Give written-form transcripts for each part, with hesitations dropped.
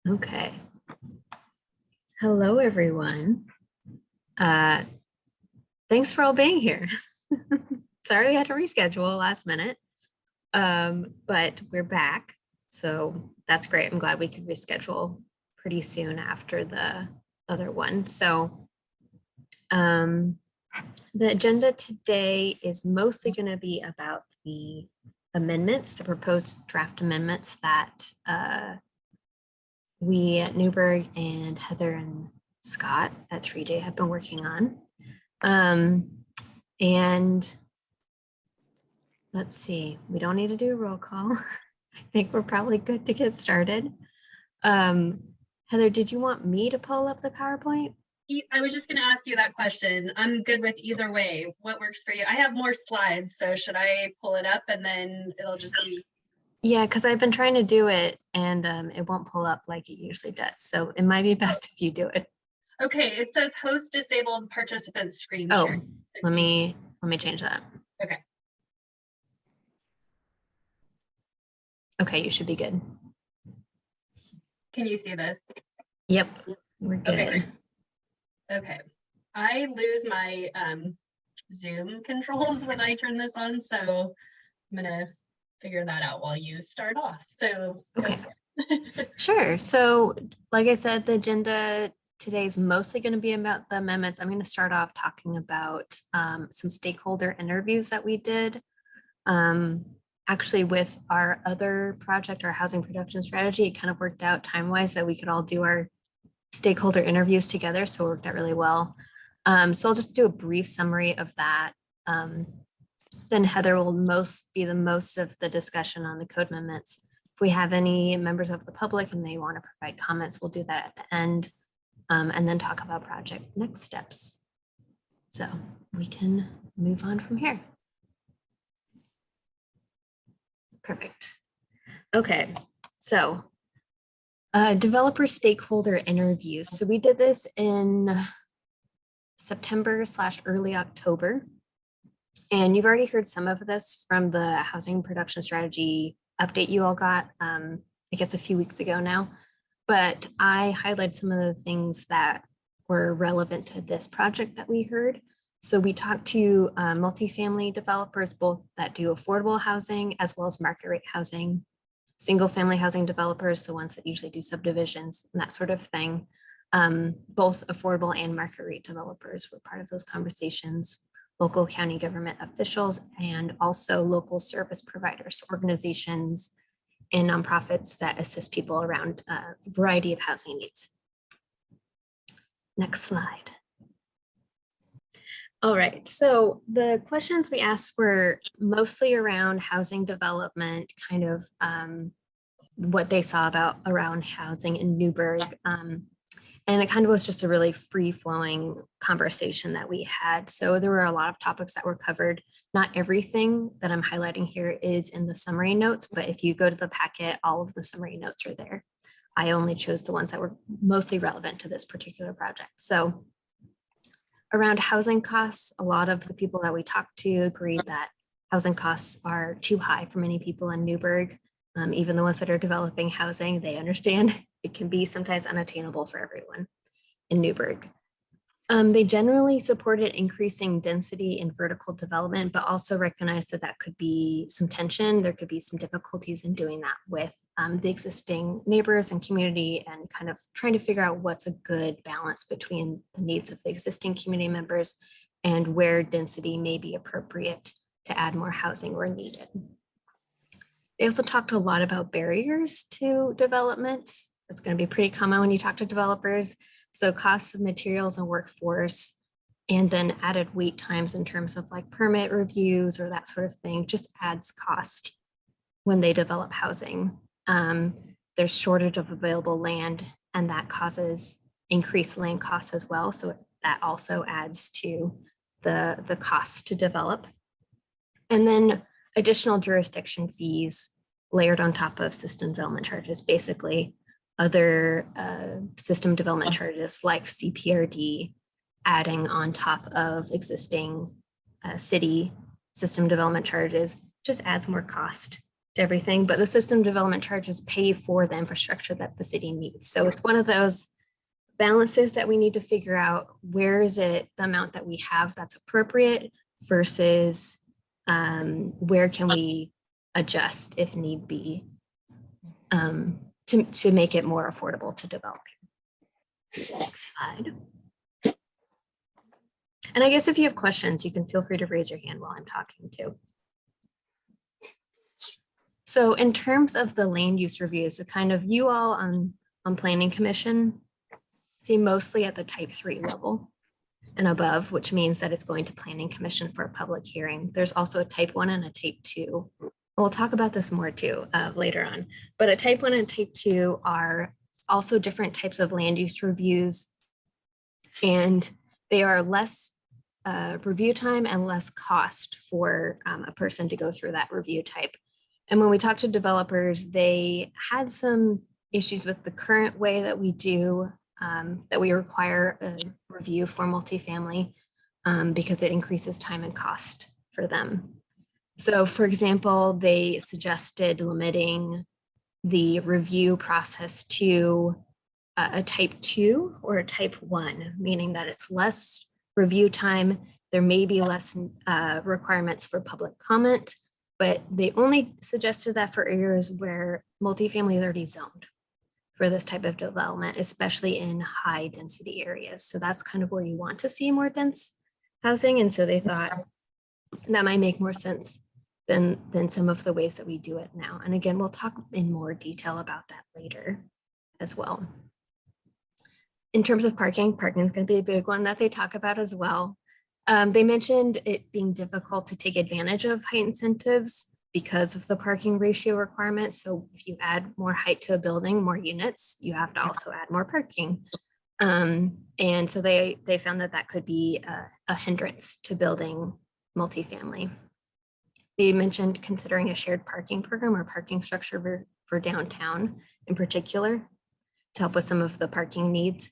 Okay. Hello, everyone. Uh, Thanks for all being here. Sorry we had to reschedule last minute, but we're back. So that's great. I'm glad we could reschedule pretty soon after the other one. So um, the agenda today is mostly going to be about the amendments, the proposed draft amendments that we at Newberg and Heather and Scott at 3J have been working on. And let's see, we don't need to do a roll call. I think we're probably good to get started. Heather, did you want me to pull up the PowerPoint? I was just going to ask you that question. I'm good with either way. What works for you? I have more slides, so should I pull it up and then it'll just be. Yeah, because I've been trying to do it and it won't pull up like it usually does. So it might be best if you do it. Okay, it says host disabled participant screen Oh, share. let me change that. Okay. Okay, you should be good. Can you see this? Yep, we're good. Okay, great. Okay. I lose my Zoom controls when I turn this on, so I'm gonna figure that out while you start off. So okay. Sure. So like I said, the agenda today is mostly going to be about the amendments. I'm going to start off talking about some stakeholder interviews that we did. Actually, with our other project, our housing production strategy, it kind of worked out time-wise that we could all do our stakeholder interviews together. So it worked out really well. So I'll just do a brief summary of that. Then Heather will be the most of the discussion on the code amendments. If we have any members of the public and they want to provide comments, we'll do that at the end, and then talk about project next steps. So we can move on from here. Perfect. Okay, so developer stakeholder interviews. So we did this in September/early October. And you've already heard some of this from the housing production strategy update you all got, I guess a few weeks ago now, but I highlighted some of the things that were relevant to this project that we heard. So we talked to multifamily developers, both that do affordable housing as well as market rate housing, single family housing developers, the ones that usually do subdivisions and that sort of thing. Both affordable and market rate developers were part of those conversations. Local county government officials, and also local service providers, organizations, and nonprofits that assist people around a variety of housing needs. Next slide. All right, so the questions we asked were mostly around housing development, kind of what they saw around housing in Newberg. And it kind of was just a really free-flowing conversation that we had. So there were a lot of topics that were covered. Not everything that I'm highlighting here is in the summary notes, but if you go to the packet, all of the summary notes are there. I only chose the ones that were mostly relevant to this particular project. So around housing costs, a lot of the people that we talked to agreed that housing costs are too high for many people in Newberg. Even the ones that are developing housing, they understand it can be sometimes unattainable for everyone in Newberg. They generally supported increasing density in vertical development, but also recognized that that could be some tension. There could be some difficulties in doing that with the existing neighbors and community, and kind of trying to figure out what's a good balance between the needs of the existing community members and where density may be appropriate to add more housing where needed. They also talked a lot about barriers to development. That's going to be pretty common when you talk to developers. So costs of materials and workforce, and then added wait times in terms of like permit reviews or that sort of thing, just adds cost when they develop housing. There's shortage of available land, and that causes increased land costs as well. So that also adds to the cost to develop. And then additional jurisdiction fees layered on top of system development charges, basically other system development charges like CPRD, adding on top of existing city system development charges, just adds more cost to everything, but the system development charges pay for the infrastructure that the city needs. So it's one of those balances that we need to figure out, where is it the amount that we have that's appropriate versus where can we adjust if need be, to make it more affordable to develop. Next slide. And I guess if you have questions, you can feel free to raise your hand while I'm talking too. So in terms of the land use reviews, so kind of you all on Planning Commission see mostly at the type 3 level and above, which means that it's going to Planning Commission for a public hearing. There's also a type 1 and a type 2. We'll talk about this more too later on, but a type 1 and type 2 are also different types of land use reviews, and they are less review time and less cost for a person to go through that review type. And when we talked to developers, they had some issues with the current way that we do, that we require a review for multifamily because it increases time and cost for them. So for example, they suggested limiting the review process to a type 2 or a type 1, meaning that it's less review time. There may be less requirements for public comment, but they only suggested that for areas where multifamily is already zoned for this type of development, especially in high density areas. So that's kind of where you want to see more dense housing. And so they thought that might make more sense than some of the ways that we do it now. And again, we'll talk in more detail about that later as well. In terms of parking is going to be a big one that they talk about as well. They mentioned it being difficult to take advantage of height incentives because of the parking ratio requirements. So if you add more height to a building, more units, you have to also add more parking. And so they found that that could be a hindrance to building multifamily. They mentioned considering a shared parking program or parking structure for downtown in particular to help with some of the parking needs.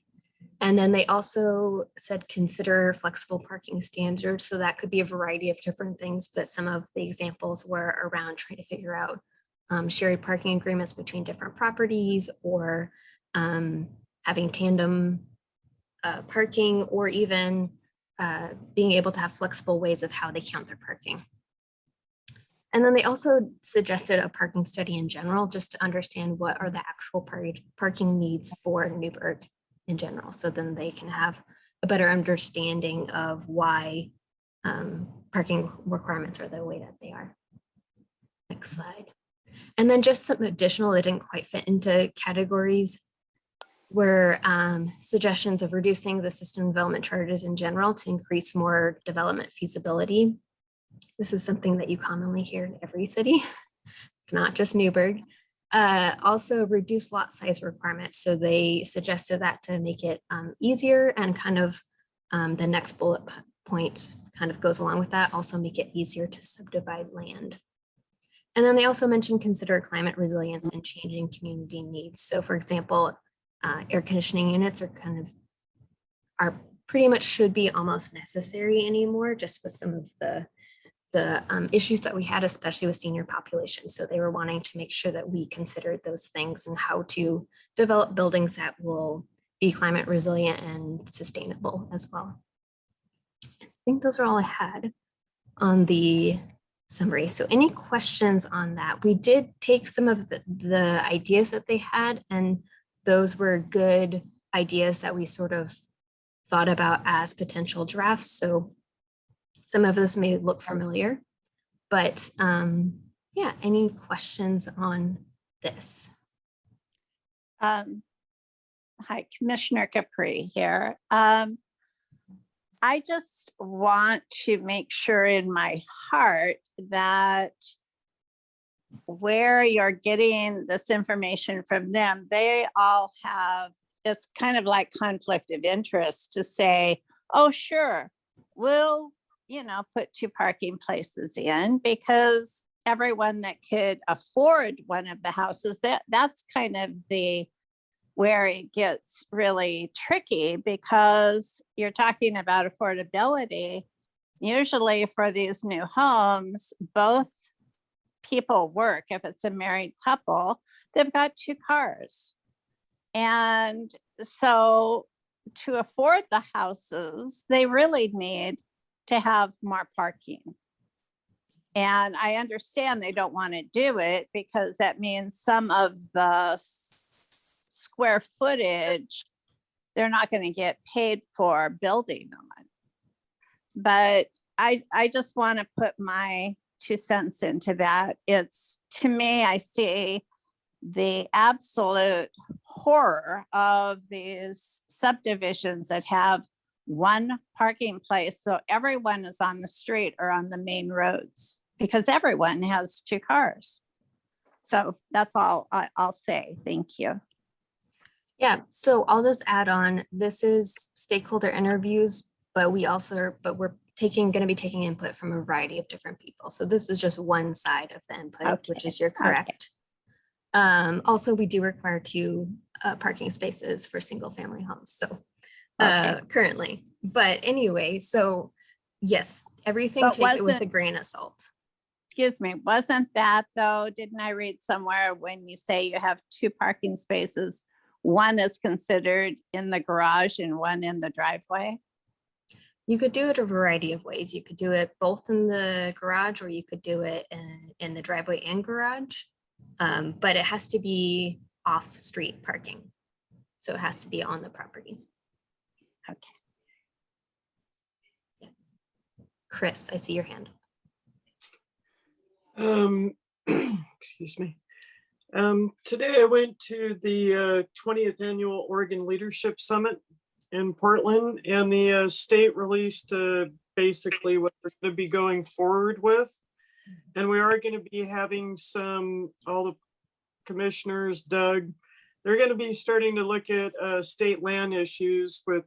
And then they also said consider flexible parking standards. So that could be a variety of different things, but some of the examples were around trying to figure out shared parking agreements between different properties, or having tandem parking, or even being able to have flexible ways of how they count their parking. And then they also suggested a parking study in general, just to understand what are the actual parking needs for Newberg in general. So then they can have a better understanding of why parking requirements are the way that they are. Next slide. And then just some additional that didn't quite fit into categories were suggestions of reducing the system development charges in general to increase more development feasibility. This is something that you commonly hear in every city. It's not just Newberg. Also reduce lot size requirements. So they suggested that to make it easier, and kind of the next bullet point kind of goes along with that, also make it easier to subdivide land. And then they also mentioned consider climate resilience and changing community needs. So for example, air conditioning units are pretty much should be almost necessary anymore, just with some of the issues that we had, especially with senior population. So they were wanting to make sure that we considered those things and how to develop buildings that will be climate resilient and sustainable as well. I think those are all I had on the summary. So any questions on that? We did take some of the ideas that they had, and those were good ideas that we sort of thought about as potential drafts. So some of this may look familiar, but yeah, any questions on this? Hi, Commissioner Capri here. I just want to make sure in my heart that where you're getting this information from them, they all have, it's kind of like conflict of interest to say, oh, sure, we'll, put 2 parking places in, because everyone that could afford one of the houses, that's kind of where it gets really tricky, because you're talking about affordability. Usually for these new homes, both people work, if it's a married couple, they've got 2 cars. And so to afford the houses, they really need to have more parking. And I understand they don't want to do it because that means some of the square footage they're not going to get paid for building on. But I just want to put my 2 cents into that. It's, to me, I see the absolute horror of these subdivisions that have one parking place. So everyone is on the street or on the main roads because everyone has 2 cars. So that's all I'll say. Thank you. Yeah, so I'll just add on, this is stakeholder interviews, but we're going to be taking input from a variety of different people. So this is just one side of the input, which Okay, is you're correct. Also, we do require 2 parking spaces for single family homes. So Okay. currently, but anyway, so yes, everything But take it with a wasn't- grain of salt. Excuse me, wasn't that though, didn't I read somewhere when you say you have 2 parking spaces, one is considered in the garage and one in the driveway? You could do it a variety of ways. You could do it both in the garage, or you could do it in the driveway and garage. But it has to be off-street parking. So it has to be on the property. Okay. Chris, I see your hand. Excuse me. Today I went to the 20th Annual Oregon Leadership Summit in Portland, and the state released basically what they're going to be going forward with. And we are going to be having all the commissioners, Doug, they're going to be starting to look at state land issues with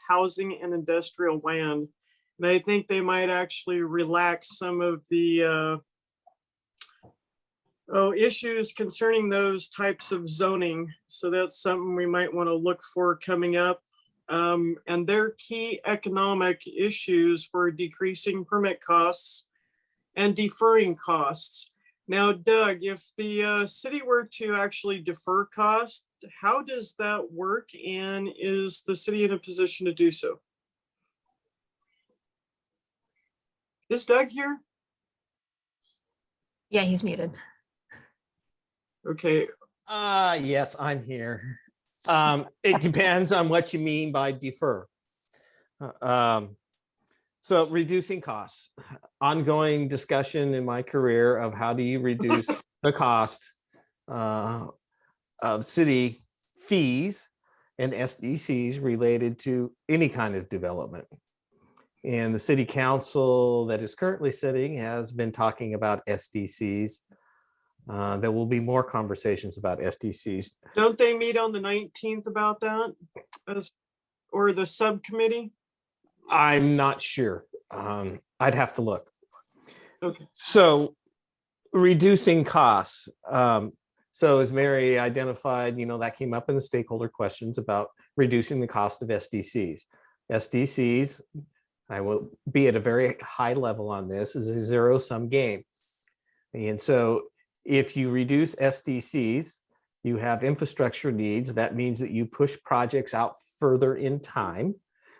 housing and industrial land. And I think they might actually relax some of the issues concerning those types of zoning. So that's something we might want to look for coming up. And their key economic issues were decreasing permit costs and deferring costs. Now, Doug, if the city were to actually defer costs, how does that work? And is the city in a position to do so? Is Doug here? Yeah, he's muted. Okay. Yes, I'm here. It depends on what you mean by defer. So reducing costs, ongoing discussion in my career of how do you reduce the cost of city fees and SDCs related to any kind of development. And the city council that is currently sitting has been talking about SDCs. There will be more conversations about SDCs. Don't they meet on the 19th about that? Or the subcommittee? I'm not sure. I'd have to look. Okay. So reducing costs. So as Mary identified, that came up in the stakeholder questions about reducing the cost of SDCs. SDCs, I will be at a very high level on this, is a zero-sum game. And so if you reduce SDCs, you have infrastructure needs. That means that you push projects out further in time,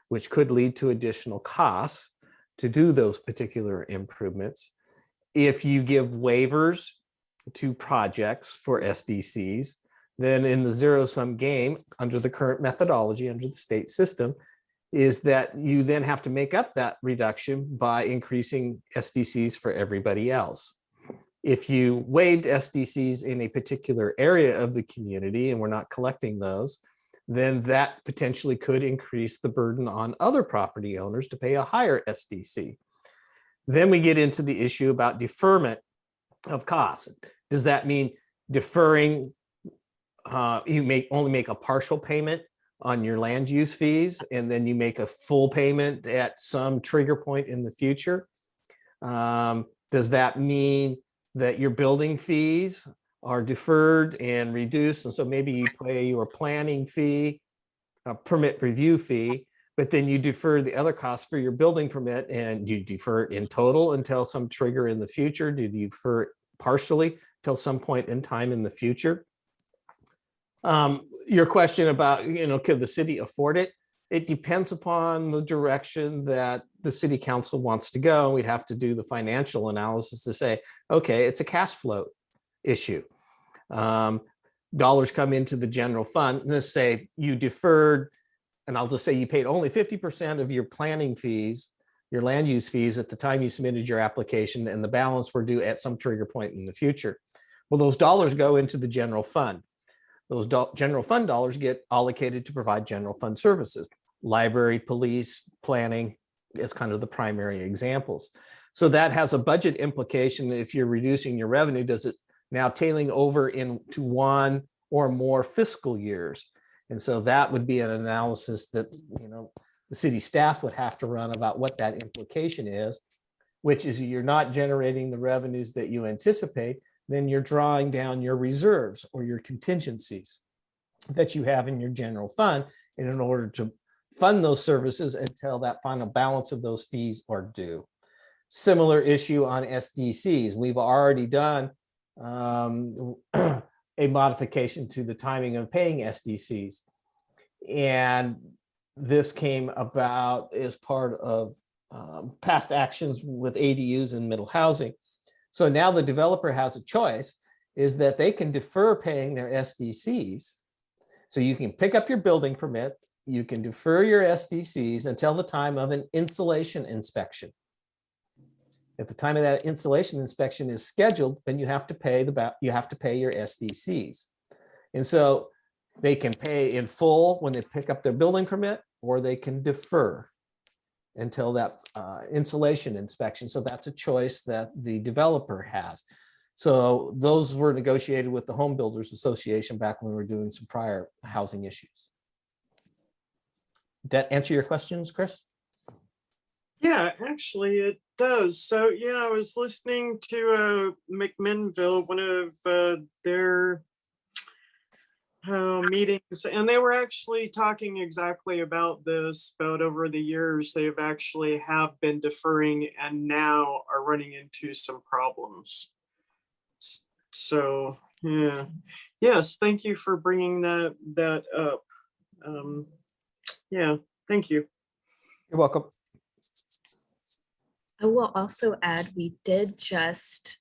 which could lead to additional costs to do those particular improvements. If you give waivers to projects for SDCs, then in the zero-sum game, under the current methodology, under the state system, is that you then have to make up that reduction by increasing SDCs for everybody else. If you waived SDCs in a particular area of the community and we're not collecting those, then that potentially could increase the burden on other property owners to pay a higher SDC. Then we get into the issue about deferment of costs. Does that mean deferring, you only make a partial payment on your land use fees, and then you make a full payment at some trigger point in the future? Does that mean that your building fees are deferred and reduced, and so maybe you pay your planning fee, a permit review fee, but then you defer the other costs for your building permit, and you defer it in total until some trigger in the future? Do you defer it partially till some point in time in the future. Your question about, could the city afford it? It depends upon the direction that the city council wants to go. We'd have to do the financial analysis to say, okay, it's a cash flow issue. Dollars come into the general fund. Let's say you deferred, and I'll just say you paid only 50% of your planning fees, your land use fees at the time you submitted your application, and the balance were due at some trigger point in the future. Well, those dollars go into the general fund. Those general fund dollars get allocated to provide general fund services. Library, police, planning is kind of the primary examples. So that has a budget implication. If you're reducing your revenue, does it now tailing over into one or more fiscal years? And so that would be an analysis that, the city staff would have to run about what that implication is, which is you're not generating the revenues that you anticipate, then you're drawing down your reserves or your contingencies that you have in your general fund in order to fund those services until that final balance of those fees are due. Similar issue on SDCs. We've already done a modification to the timing of paying SDCs. And this came about as part of past actions with ADUs and middle housing. So now the developer has a choice, is that they can defer paying their SDCs. So you can pick up your building permit, you can defer your SDCs until the time of an insulation inspection. At the time of that insulation inspection is scheduled, then you have to pay your SDCs. And so they can pay in full when they pick up their building permit, or they can defer until that insulation inspection. So that's a choice that the developer has. So those were negotiated with the Home Builders Association back when we were doing some prior housing issues. Did that answer your questions, Chris? Yeah, actually it does. So yeah, I was listening to McMinnville, one of their meetings, and they were actually talking exactly about this, about over the years they've actually have been deferring and now are running into some problems. So yeah, yes, thank you for bringing that up. Yeah, thank you. You're welcome. I will also add, we did just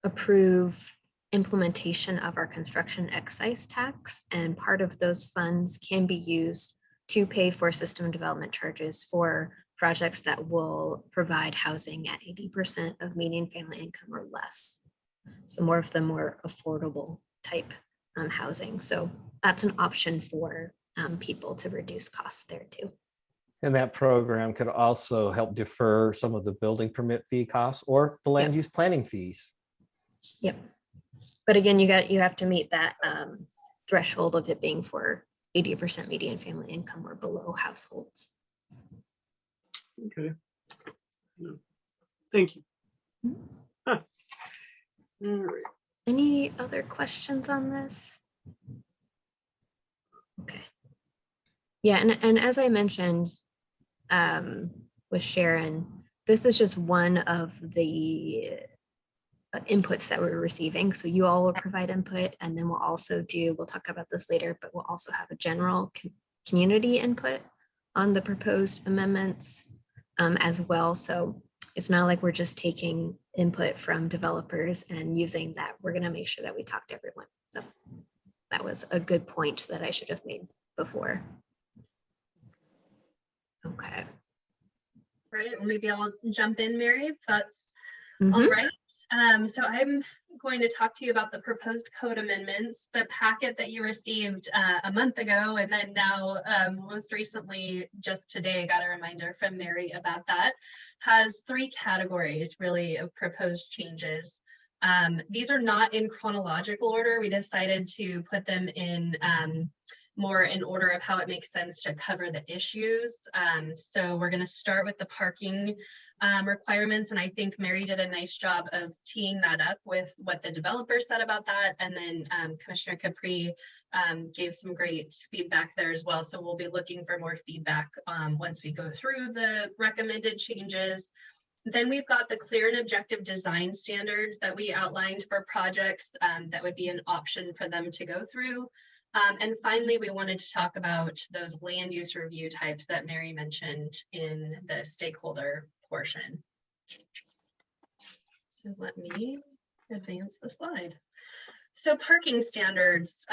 approve implementation of our construction excise tax, and part of those funds can be used to pay for system development charges for projects that will provide housing at 80% of median family income or less. So more of the more affordable type housing. So that's an option for people to reduce costs there too. And that program could also help defer some of the building permit fee costs or the land use planning fees. Yep. But again, you have to meet that threshold of it being for 80% median family income or below households. Okay. Thank you. Huh. All right. Any other questions on this? Okay. Yeah, and as I mentioned with Sharon, this is just one of the inputs that we're receiving. So you all will provide input, and then we'll talk about this later, but we'll also have a general community input on the proposed amendments as well. So it's not like we're just taking input from developers and using that. We're going to make sure that we talk to everyone. So that was a good point that I should have made before. Okay. Right, well, maybe I'll jump in, Mary, if that's Mhm. all right. So I'm going to talk to you about the proposed code amendments, the packet that you received a month ago, and then now most recently, just today, got a reminder from Mary about that, has 3 categories really of proposed changes. These are not in chronological order. We decided to put them in more in order of how it makes sense to cover the issues. So we're going to start with the parking requirements, and I think Mary did a nice job of teeing that up with what the developer said about that, and then Commissioner Capri gave some great feedback there as well. So we'll be looking for more feedback once we go through the recommended changes. Then we've got the clear and objective design standards that we outlined for projects that would be an option for them to go through. And finally, we wanted to talk about those land use review types that Mary mentioned in the stakeholder portion. So let me advance the slide. So parking standards,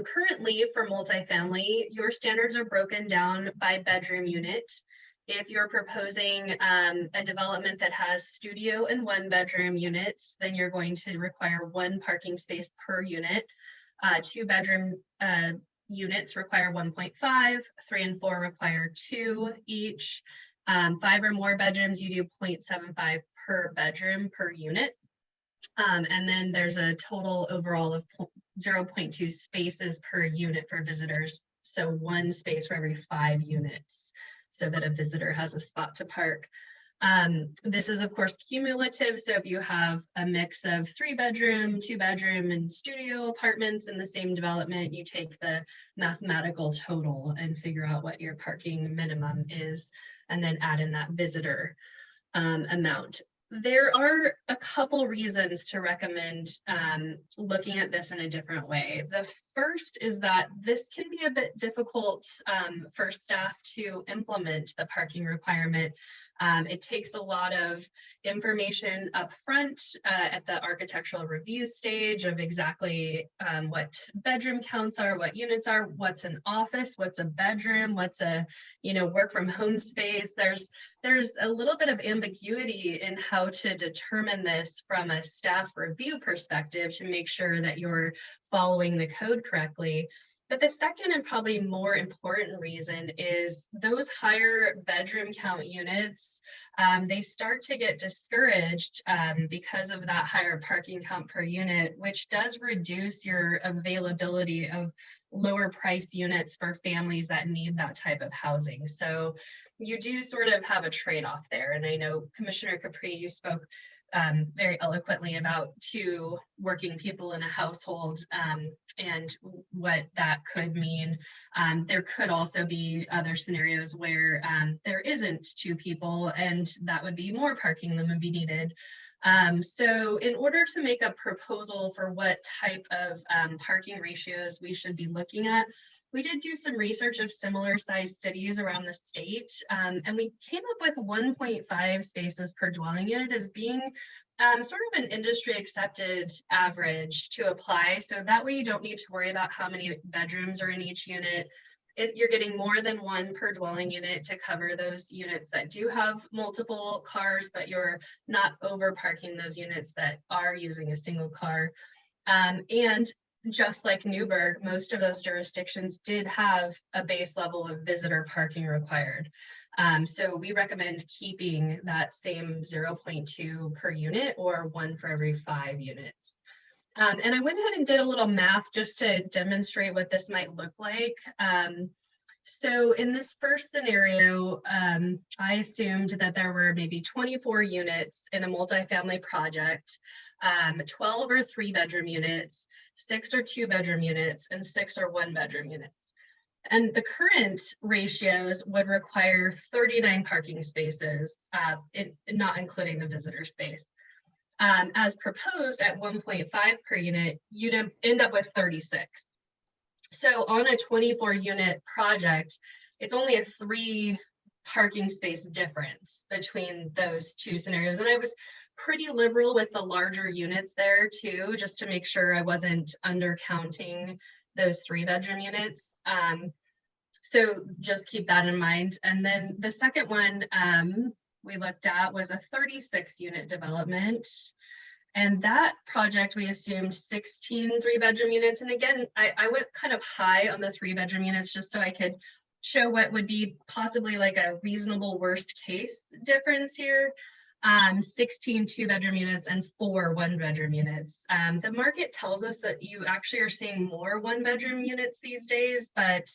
currently for multifamily, your standards are broken down by bedroom unit. If you're proposing a development that has studio and 1 bedroom units, then you're going to require 1 parking space per unit. 2 bedroom units require 1.5, 3 and 4 require 2 each. 5 or more bedrooms, you do 0.75 per bedroom per unit. And then there's a total overall of 0.2 spaces per unit for visitors. So 1 space for every 5 units, so that a visitor has a spot to park. This is of course cumulative. So if you have a mix of 3 bedroom, 2 bedroom and studio apartments in the same development, you take the mathematical total and figure out what your parking minimum is, and then add in that visitor amount. There are a couple reasons to recommend looking at this in a different way. The first is that this can be a bit difficult for staff to implement the parking requirement. It takes a lot of information up front at the architectural review stage of exactly what bedroom counts are, what units are, what's an office, what's a bedroom, what's a work from home space. There's a little bit of ambiguity in how to determine this from a staff review perspective to make sure that you're following the code correctly. But the second and probably more important reason is those higher bedroom count units, they start to get discouraged because of that higher parking count per unit, which does reduce your availability of lower price units for families that need that type of housing. So you do sort of have a trade-off there. And I know Commissioner Capri, you spoke very eloquently about 2 working people in a household and what that could mean. There could also be other scenarios where there isn't 2 people, and that would be more parking than would be needed. So in order to make a proposal for what type of parking ratios we should be looking at, we did do some research of similar sized cities around the state, and we came up with 1.5 spaces per dwelling unit as being sort of an industry accepted average to apply. So that way you don't need to worry about how many bedrooms are in each unit. You're getting more than 1 per dwelling unit to cover those units that do have multiple cars, but you're not over parking those units that are using a single car. And just like Newberg, most of those jurisdictions did have a base level of visitor parking required. So we recommend keeping that same 0.2 per unit or 1 for every 5 units. And I went ahead and did a little math just to demonstrate what this might look like. So in this first scenario, I assumed that there were maybe 24 units in a multifamily project, 12 or 3 bedroom units, 6 or 2 bedroom units, and 6 or 1 bedroom units. And the current ratios would require 39 parking spaces, not including the visitor space. As proposed at 1.5 per unit, you'd end up with 36. So on a 24 unit project, it's only a 3 parking space difference between those 2 scenarios. And I was pretty liberal with the larger units there too, just to make sure I wasn't undercounting those 3 bedroom units. So just keep that in mind. And then the second one we looked at was a 36 unit development. And that project, we assumed 16 3 bedroom units. And again, I went kind of high on the 3 bedroom units just so I could show what would be possibly like a reasonable worst case difference here. 16 2 bedroom units and 4 1 bedroom units. The market tells us that you actually are seeing more 1 bedroom units these days, but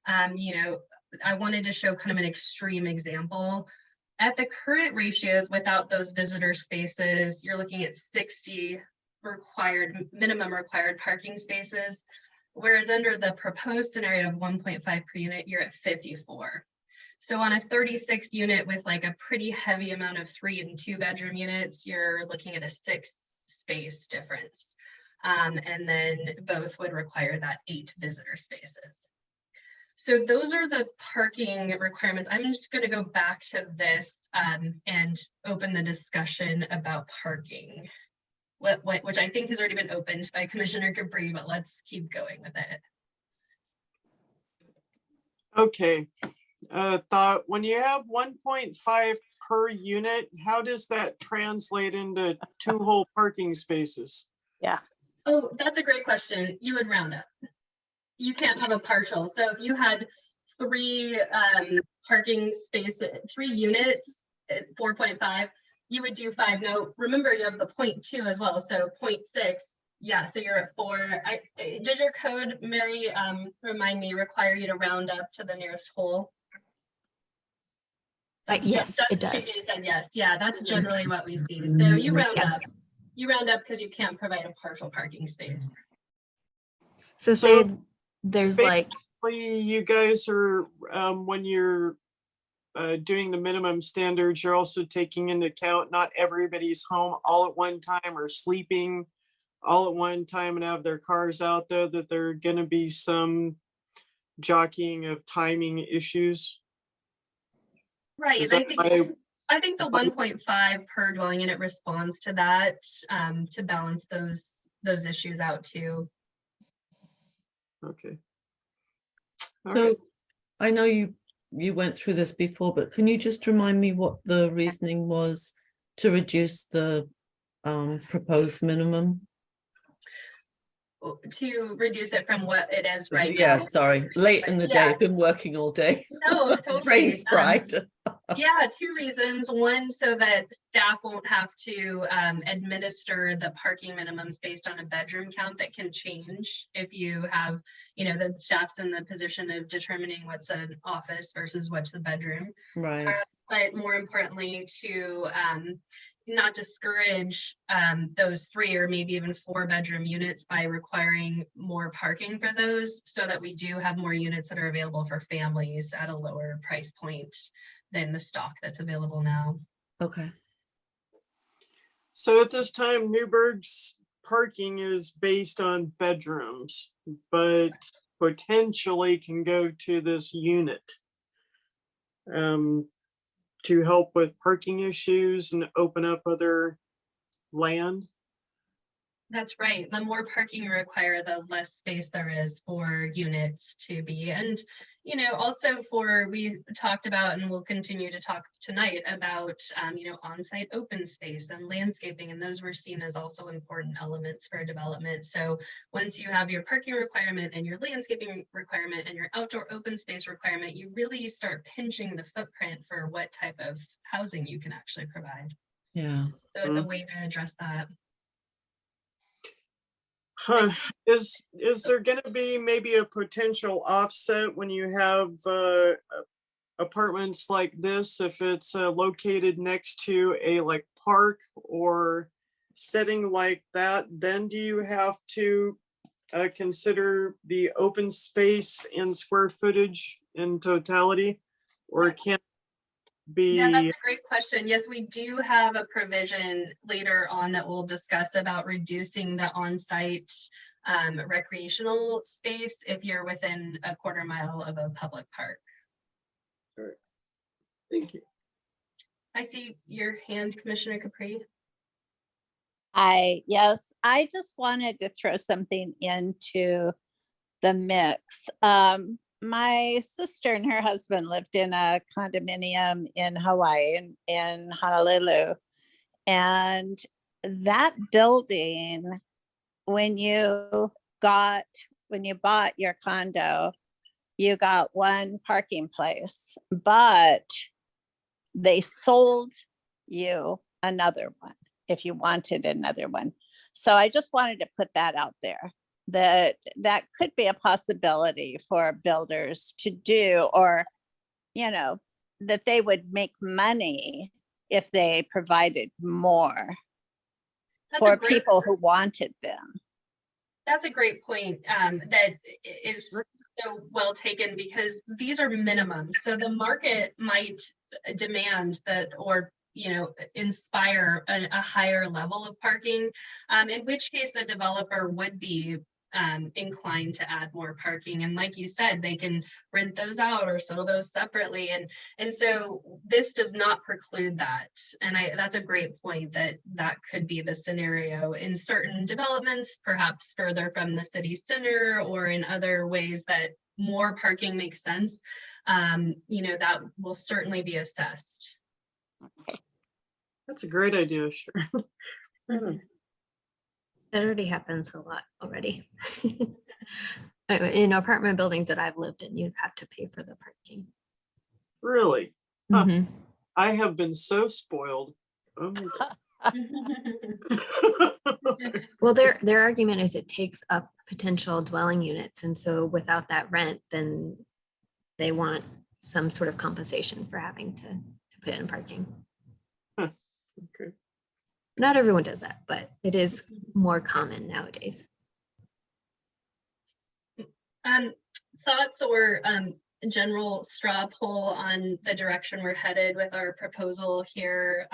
I wanted to show kind of an extreme example. At the current ratios without those visitor spaces, you're looking at 60 minimum required parking spaces, whereas under the proposed scenario of 1.5 per unit, you're at 54. So on a 36 unit with like a pretty heavy amount of 3 and 2 bedroom units, you're looking at a 6 space difference. And then both would require that 8 visitor spaces. So those are the parking requirements. I'm just going to go back to this and open the discussion about parking, which I think has already been opened by Commissioner Capri, but let's keep going with it. Okay. Thought when you have 1.5 per unit, how does that translate into 2 whole parking spaces? Oh, that's a great question. You would round up. You can't have a partial. So if you had 3 parking spaces, 3 units at 4.5, you would do 5. Now, remember you have the 0.2 as well. So 0.6. Yeah, so you're at 4. Does your code, Mary, remind me, require you to round up to the nearest whole? Yes, it does. She said yes. Yeah, that's generally what we see. So you round up. You round up because you can't provide a partial parking space. So say there's like, You guys are, when you're doing the minimum standards, you're also taking into account not everybody's home all at one time or sleeping all at one time and have their cars out there, that there are going to be some jockeying of timing issues. Right. I think the 1.5 per dwelling unit responds to that, to balance those issues out too. Okay. So I know you went through this before, but can you just remind me what the reasoning was to reduce the proposed minimum? To reduce it from what it is right Yeah, now. sorry, late in the day, I've been working all day. No, totally. Brain's fried. Yeah, 2 reasons. One, so that staff won't have to administer the parking minimums based on a bedroom count that can change if you have, the staff's in the position of determining what's an office versus what's the bedroom. Right. But more importantly, to not discourage those 3 or maybe even 4 bedroom units by requiring more parking for those, so that we do have more units that are available for families at a lower price point than the stock that's available now. Okay. So at this time, Newberg's parking is based on bedrooms, but potentially can go to this unit to help with parking issues and open up other land. That's right. The more parking you require, the less space there is for units to be. And, also we talked about, and we'll continue to talk tonight about, on-site open space and landscaping. And those were seen as also important elements for development. So once you have your parking requirement and your landscaping requirement and your outdoor open space requirement, you really start pinching the footprint for what type of housing you can actually provide. Yeah. So it's a way to address that. Is there going to be maybe a potential offset when you have apartments like this, if it's located next to a park or setting like that? Then do you have to consider the open space and square footage in totality, or can be? Yeah, that's a great question. Yes, we do have a provision later on that we'll discuss about reducing the on-site recreational space if you're within a quarter mile of a public park. All right. Thank you. I see your hand, Commissioner Capri. Yes, I just wanted to throw something into the mix. My sister and her husband lived in a condominium in Hawaii, in Honolulu. And that building, when you bought your condo, you got one parking place, but they sold you another one if you wanted another one. So I just wanted to put that out there, that could be a possibility for builders to do, or, that they would make money if they provided more for people who wanted them. That's a great point. That is so well taken, because these are minimums. So the market might demand that, or inspire a higher level of parking, in which case the developer would be inclined to add more parking. And like you said, they can rent those out or sell those separately. And so this does not preclude that. And that's a great point, that could be the scenario in certain developments, perhaps further from the city center, or in other ways that more parking makes sense. That will certainly be assessed. That's a great idea, sure. That already happens a lot already. In apartment buildings that I've lived in, you'd have to pay for the parking. Really? Huh. Mhm. I have been so spoiled. Oh. Well, their argument is it takes up potential dwelling units. And so without that rent, then they want some sort of compensation for having to put in parking. Okay. Not everyone does that, but it is more common nowadays. Thoughts or general straw poll on the direction we're headed with our proposal here,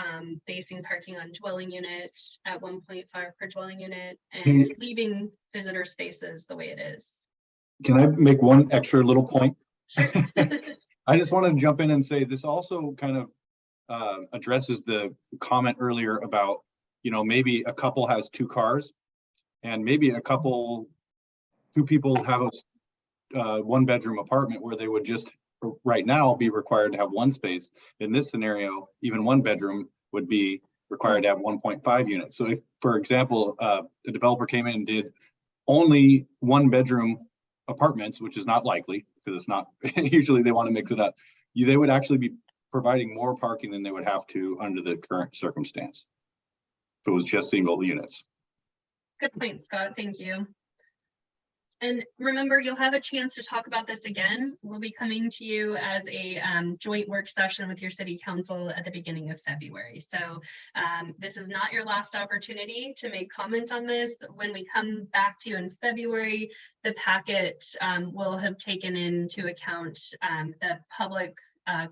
basing parking on dwelling unit at 1.5 per dwelling unit, and leaving visitor spaces the way it is. Can I make one extra little point? Sure. I just wanted to jump in and say this also kind of addresses the comment earlier about, maybe a couple has 2 cars, and maybe two people have a 1-bedroom apartment where they would just right now be required to have 1 space. In this scenario, even 1 bedroom would be required to have 1.5 units. So if, for example, the developer came in and did only 1-bedroom apartments, which is not likely because it's not, usually they want to mix it up, they would actually be providing more parking than they would have to under the current circumstance if it was just single units. Good point, Scott. Thank you. And remember, you'll have a chance to talk about this again. We'll be coming to you as a joint work session with your city council at the beginning of February. So this is not your last opportunity to make comment on this. When we come back to you in February, the packet will have taken into account the public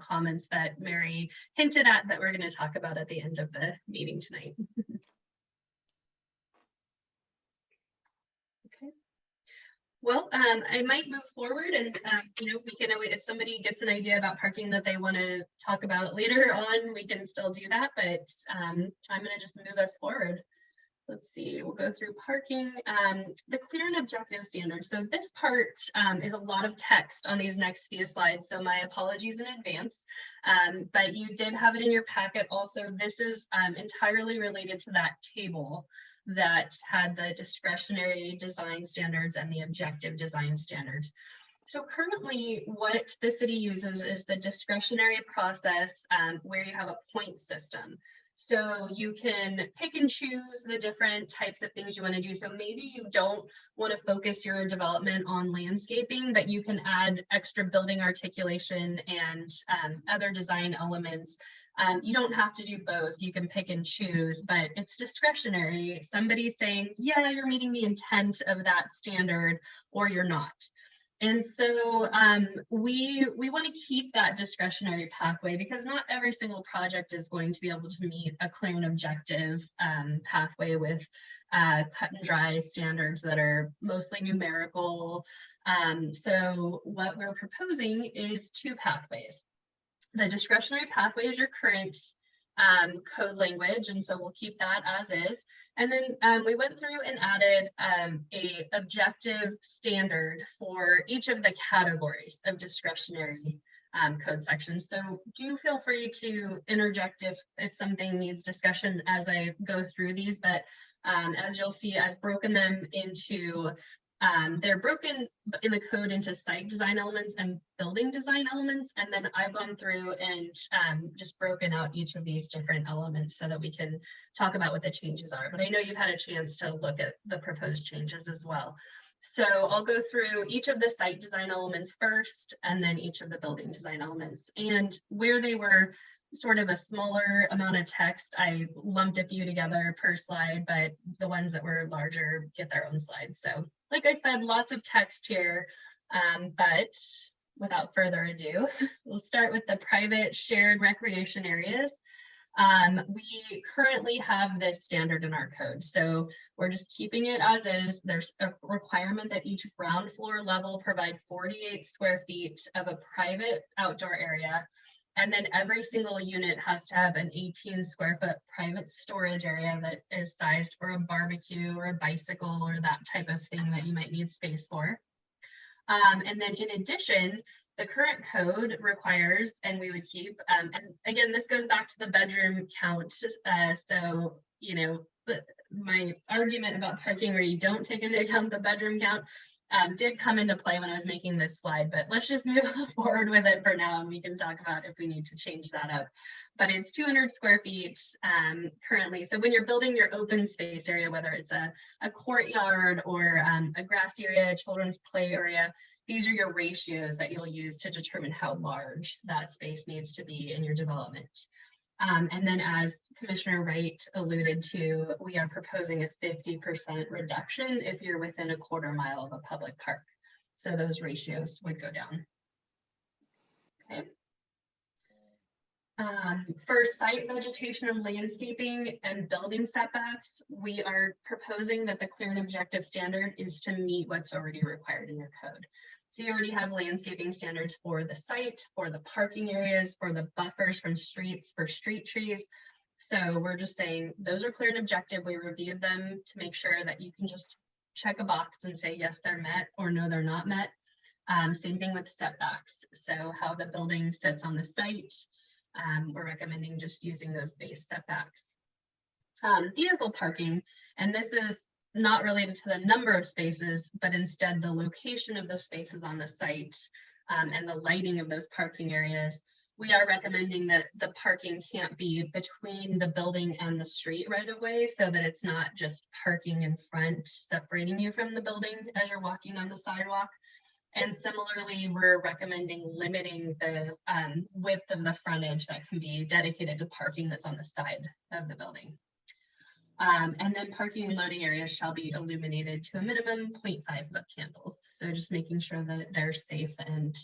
comments that Mary hinted at that we're going to talk about at the end of the meeting tonight. Okay. Well, I might move forward, and we can, if somebody gets an idea about parking that they want to talk about later on, we can still do that. But I'm going to just move us forward. Let's see, we'll go through parking, the clear and objective standards. So this part is a lot of text on these next few slides, so my apologies in advance. But you did have it in your packet. Also, this is entirely related to that table that had the discretionary design standards and the objective design standards. So currently what the city uses is the discretionary process where you have a point system. So you can pick and choose the different types of things you want to do. So maybe you don't want to focus your development on landscaping, but you can add extra building articulation and other element elements. You don't have to do both. You can pick and choose, but it's discretionary. Somebody's saying, yeah, you're meeting the intent of that standard, or you're not. And so we want to keep that discretionary pathway, because not every single project is going to be able to meet a clear and objective pathway with cut and dry standards that are mostly numerical. So what we're proposing is 2 pathways. The discretionary pathway is your current code language, and so we'll keep that as is. And then we went through and added a objective standard for each of the categories of discretionary code sections. So do feel free to interject if something needs discussion as I go through these, but as you'll see, I've broken them into they're broken in the code into site design elements and building design elements. And then I've gone through and just broken out each of these different elements so that we can talk about what the changes are. But I know you've had a chance to look at the proposed changes as well. So I'll go through each of the site design elements first, and then each of the building design elements. And where they were sort of a smaller amount of text, I lumped a few together per slide, but the ones that were larger get their own slides. So like I said, lots of text here. But without further ado, we'll start with the private shared recreation areas. We currently have this standard in our code, so we're just keeping it as is. There's a requirement that each ground floor level provide 48 square feet of a private outdoor area. And then every single unit has to have an 18 square foot private storage area that is sized for a barbecue or a bicycle or that type of thing that you might need space for. And then in addition, the current code requires, and we would keep, and again, this goes back to the bedroom count. So, you know, my argument about parking where you don't take into account the bedroom count did come into play when I was making this slide, but let's just move forward with it for now and we can talk about if we need to change that up. But it's 200 square feet currently. So when you're building your open space area, whether it's a courtyard or a grassy area, a children's play area, these are your ratios that you'll use to determine how large that space needs to be in your development. And then as Commissioner Wright alluded to, we are proposing a 50% reduction if you're within a quarter mile of a public park. So those ratios would go down. Okay. For site vegetation and landscaping and building setbacks, we are proposing that the clear and objective standard is to meet what's already required in your code. So you already have landscaping standards for the site, for the parking areas, for the buffers from streets, for street trees. So we're just saying those are clear and objective. We reviewed them to make sure that you can just check a box and say, yes, they're met, or no, they're not met. Same thing with setbacks. So how the building sits on the site, we're recommending just using those base setbacks. Vehicle parking, and this is not related to the number of spaces, but instead the location of the spaces on the site and the lighting of those parking areas. We are recommending that the parking can't be between the building and the street right of way, so that it's not just parking in front, separating you from the building as you're walking on the sidewalk. And similarly, we're recommending limiting the width of the frontage that can be dedicated to parking that's on the side of the building. And then parking and loading areas shall be illuminated to a minimum 0.5 foot candles. So just making sure that they're safe and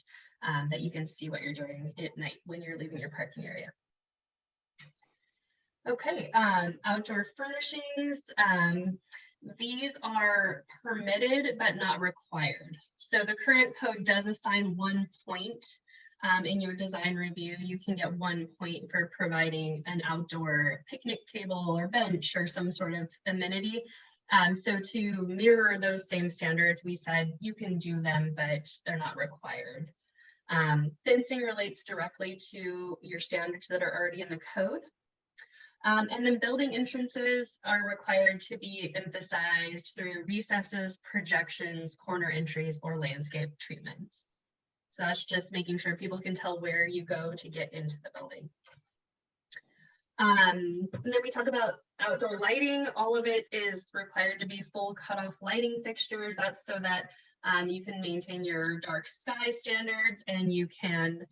that you can see what you're doing at night when you're leaving your parking area. Okay, outdoor furnishings. These are permitted but not required. So the current code does assign 1 point in your design review. You can get 1 point for providing an outdoor picnic table or bench or some sort of amenity. So to mirror those same standards, we said you can do them, but they're not required. Fencing relates directly to your standards that are already in the code. And then building entrances are required to be emphasized through recesses, projections, corner entries, or landscape treatments. So that's just making sure people can tell where you go to get into the building. And then we talk about outdoor lighting. All of it is required to be full cutoff lighting fixtures. That's so that you can maintain your dark sky standards and you can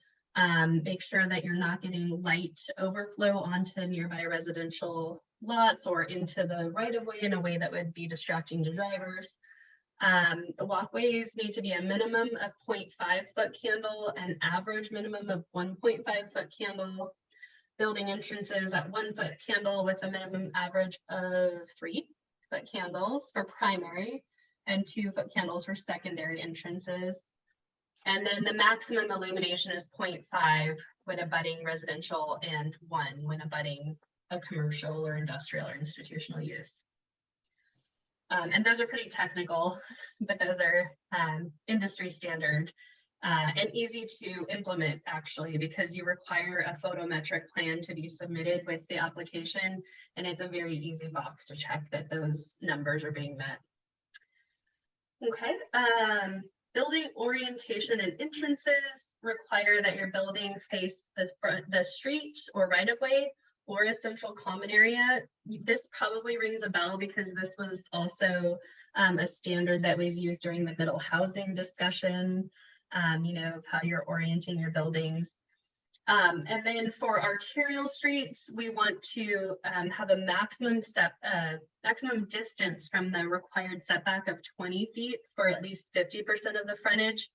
make sure that you're not getting light overflow onto nearby residential lots or into the right of way in a way that would be distracting to drivers. The walkways need to be a minimum of 0.5 foot candle and average minimum of 1.5 foot candle. Building entrances at 1 foot candle with a minimum average of 3 foot candles for primary and 2 foot candles for secondary entrances. And then the maximum illumination is 0.5 when abutting residential and 1 when abutting a commercial or industrial or institutional use. And those are pretty technical, but those are industry standard and easy to implement actually, because you require a photometric plan to be submitted with the application. And it's a very easy box to check that those numbers are being met. Okay, building orientation and entrances require that your building face the street or right of way or a central common area. This probably rings a bell because this was also a standard that was used during the middle housing discussion, you know, of how you're orienting your buildings. And then for arterial streets, we want to have a maximum distance from the required setback of 20 feet for at least 50% of the frontage.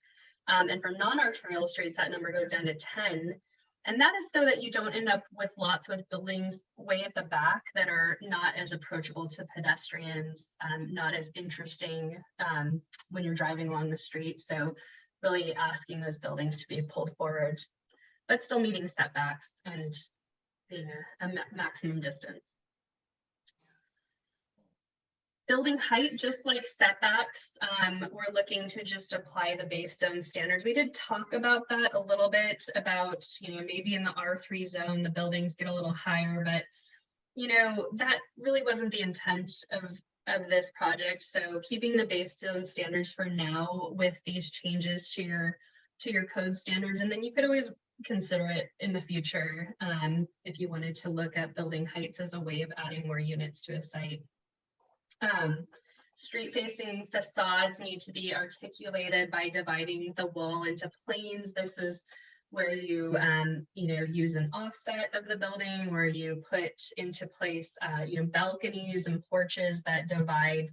And for non-arterial streets, that number goes down to 10. And that is so that you don't end up with lots of buildings way at the back that are not as approachable to pedestrians, not as interesting when you're driving along the street. So really asking those buildings to be pulled forward, but still meeting setbacks and being a maximum distance. Building height, just like setbacks, we're looking to just apply the base zone standards. We did talk about that a little bit about, maybe in the R3 zone, the buildings get a little higher, but, that really wasn't the intent of this project. So keeping the base zone standards for now with these changes to your code standards, and then you could always consider it in the future if you wanted to look at building heights as a way of adding more units to a site. Street facing facades need to be articulated by dividing the wall into planes. This is where you use an offset of the building, where you put into place balconies and porches that divide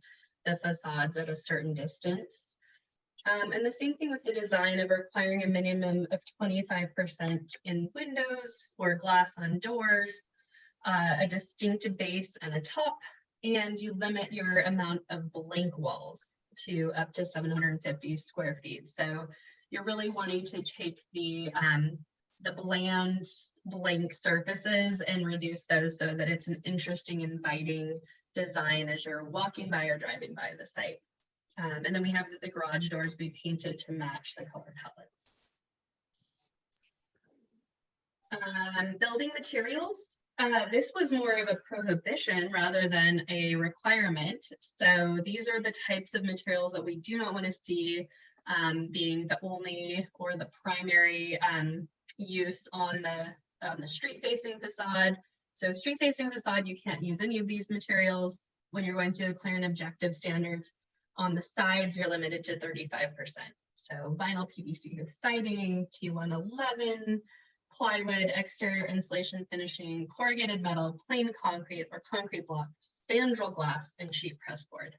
the facades at a certain distance. And the same thing with the design of requiring a minimum of 25% in windows or glass on doors, a distinct base and a top, and you limit your amount of blank walls to up to 750 square feet. So you're really wanting to take the bland blank surfaces and reduce those so that it's an interesting, inviting design as you're walking by or driving by the site. And then we have the garage doors be painted to match the color palettes. Building materials. This was more of a prohibition rather than a requirement. So these are the types of materials that we do not want to see being the only or the primary use on the street-facing facade. So street-facing facade, you can't use any of these materials when you're going through the clear and objective standards. On the sides, you're limited to 35%. So vinyl PVC siding, T111, plywood, exterior insulation finishing, corrugated metal, plain concrete or concrete blocks, spandrel glass, and sheet press board.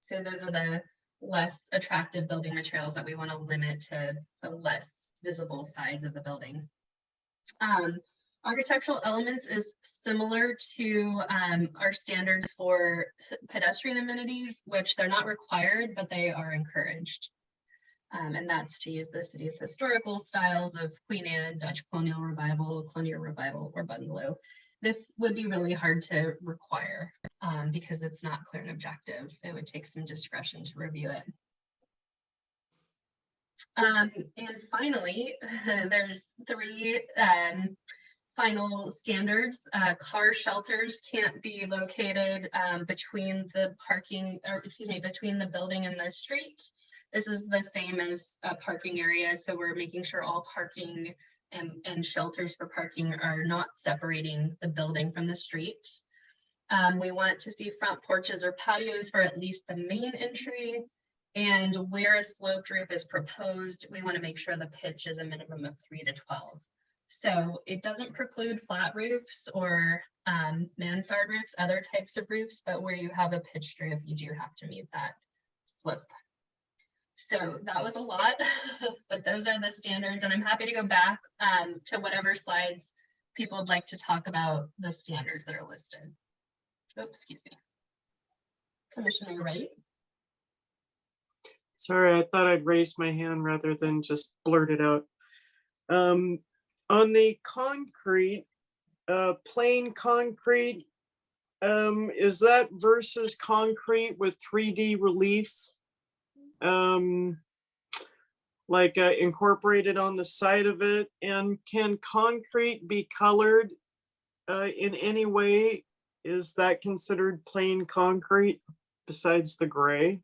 So those are the less attractive building materials that we want to limit to the less visible sides of the building. Architectural elements is similar to our standards for pedestrian amenities, which they're not required, but they are encouraged. And that's to use the city's historical styles of Queen Anne, Dutch colonial revival, or bungalow. This would be really hard to require because it's not clear and objective. It would take some discretion to review it. And finally, there's three final standards. Car shelters can't be located between between the building and the street. This is the same as a parking area, so we're making sure all parking and shelters for parking are not separating the building from the street. We want to see front porches or patios for at least the main entry, and where a sloped roof is proposed, we want to make sure the pitch is a minimum of 3 to 12. So it doesn't preclude flat roofs or mansard roofs, other types of roofs, but where you have a pitched roof, you do have to meet that slope. So that was a lot, but those are the standards, and I'm happy to go back to whatever slides people would like to talk about the standards that are listed. Oops, excuse me. Commissioner Wright. Sorry, I thought I'd raise my hand rather than just blurt it out. On the concrete, plain concrete, is that versus concrete with 3D relief? Incorporated on the side of it, and can concrete be colored in any way? Is that considered plain concrete besides the gray?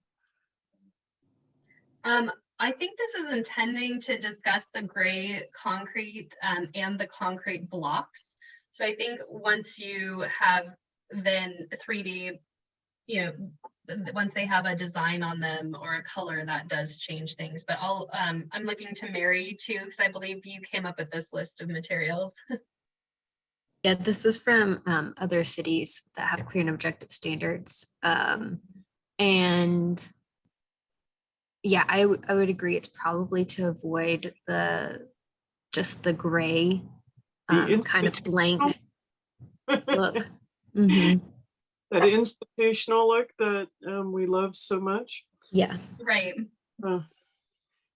I think this is intending to discuss the gray concrete and the concrete blocks. So I think once you have then 3D, once they have a design on them or a color, that does change things. But I'm looking to Mary too, because I believe you came up with this list of materials. Yeah, this was from other cities that have clear and objective standards. And Yeah, I would agree. It's probably to avoid just the gray, The kind of blank institutional- look. Mhm. That institutional look that we love so much. Yeah. Right.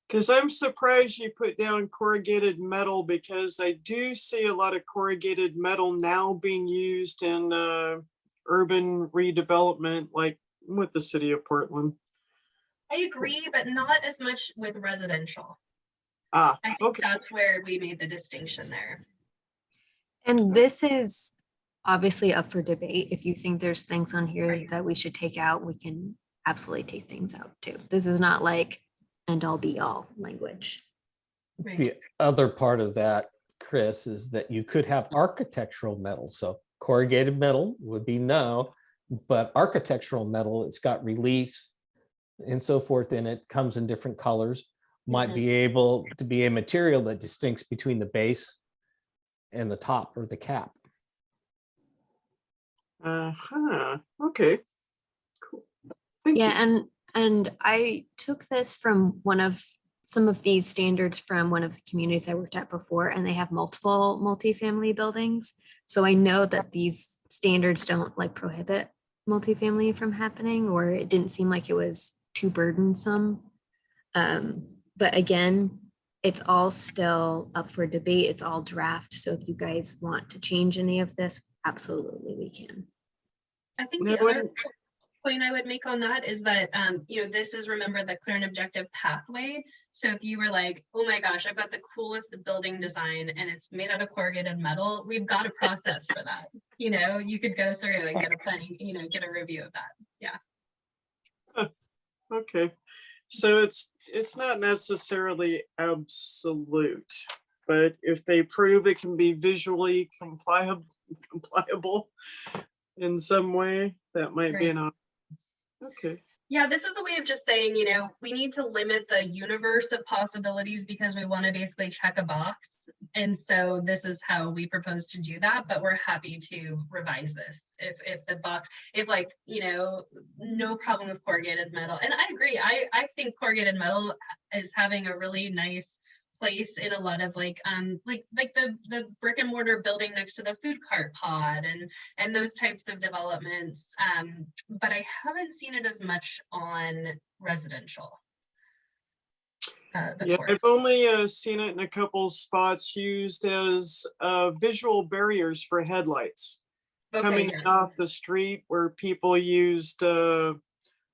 Because I'm surprised you put down corrugated metal, because I do see a lot of corrugated metal now being used in urban redevelopment, like with the city of Portland. I agree, but not as much with residential. Ah, I think okay. that's where we made the distinction there. And this is obviously up for debate. If you think there's things on here Right. that we should take out, we can absolutely take things out too. This is not like end all be all language. Right. The other part of that, Chris, is that you could have architectural metal. So corrugated metal would be no, but architectural metal, it's got relief and so forth in it, comes in different colors, might be able to be a material that distincts between the base and the top or the cap. Okay. Cool. Thank Yeah, you. and I took this from some of these standards from one of the communities I worked at before, and they have multiple multifamily buildings. So I know that these standards don't like prohibit multifamily from happening, or it didn't seem like it was too burdensome. But again, it's all still up for debate. It's all draft. So if you guys want to change any of this, absolutely we can. I think No, the other and- point I would make on that is that, this is, remember, the clear and objective pathway. So if you were like, oh my gosh, I've got the coolest building design and it's made out of corrugated metal, we've got a process for that. You could go through and get a planning, get a review of that. Yeah. Okay. So it's not necessarily absolute, but if they prove it can be visually compliable in some way, that might be an option. Okay. Yeah, this is a way of just saying, we need to limit the universe of possibilities because we want to basically check a box. And so this is how we propose to do that, but we're happy to revise this if the box, if no problem with corrugated metal. And I agree, I think corrugated metal is having a really nice place in a lot of like the brick and mortar building next to the food cart pod and those types of developments, but I haven't seen it as much on residential. Yeah, I've only seen it in a couple spots used as visual barriers for headlights coming off the street, where people used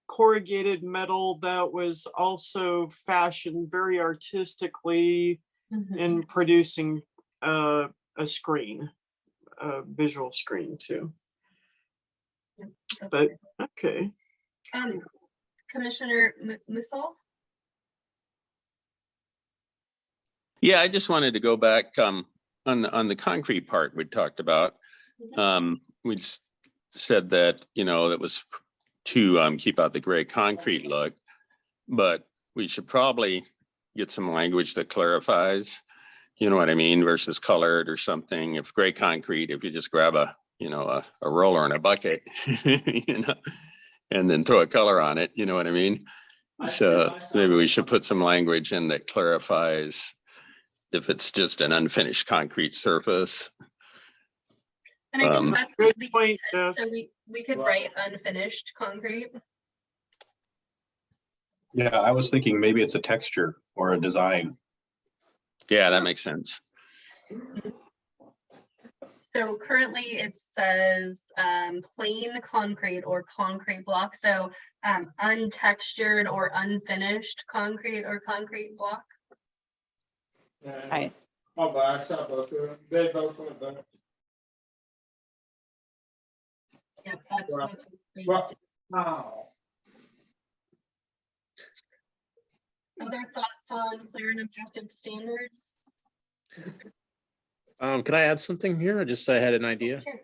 corrugated metal that was also fashioned very artistically in producing a screen, a visual screen too. But okay. Commissioner Musil? Yeah, I just wanted to go back on the concrete part we talked about. We said that, that was to keep out the gray concrete look, but we should probably get some language that clarifies, you know what I mean, versus colored or something. If gray concrete, if you just grab a roller and a bucket, and then throw a color on it, you know what I mean? So maybe we should put some language in that clarifies if it's just an unfinished concrete surface. And I think that's Good the point, intent. Jeff. So we could write unfinished concrete. Yeah, I was thinking maybe it's a texture or a design. Yeah, that makes sense. So currently it says plain concrete or concrete block. So untextured or unfinished concrete or concrete block. Right. Yep, that's other thoughts on clear and objective standards? Could I add something here? I had an idea. Sure.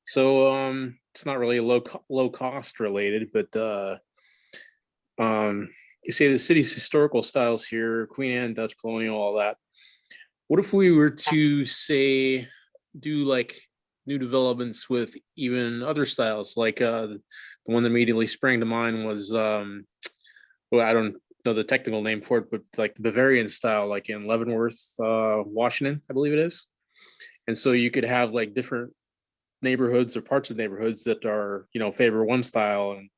So it's not really low cost related, but you say the city's historical styles here, Queen Anne, Dutch colonial, all that. What if we were to say do like new developments with even other styles? Like the one that immediately sprang to mind was well, I don't know the technical name for it, but like the Bavarian style, like in Leavenworth, Washington, I believe it is. And so you could have like different neighborhoods or parts of neighborhoods that are, you know, favor one style, and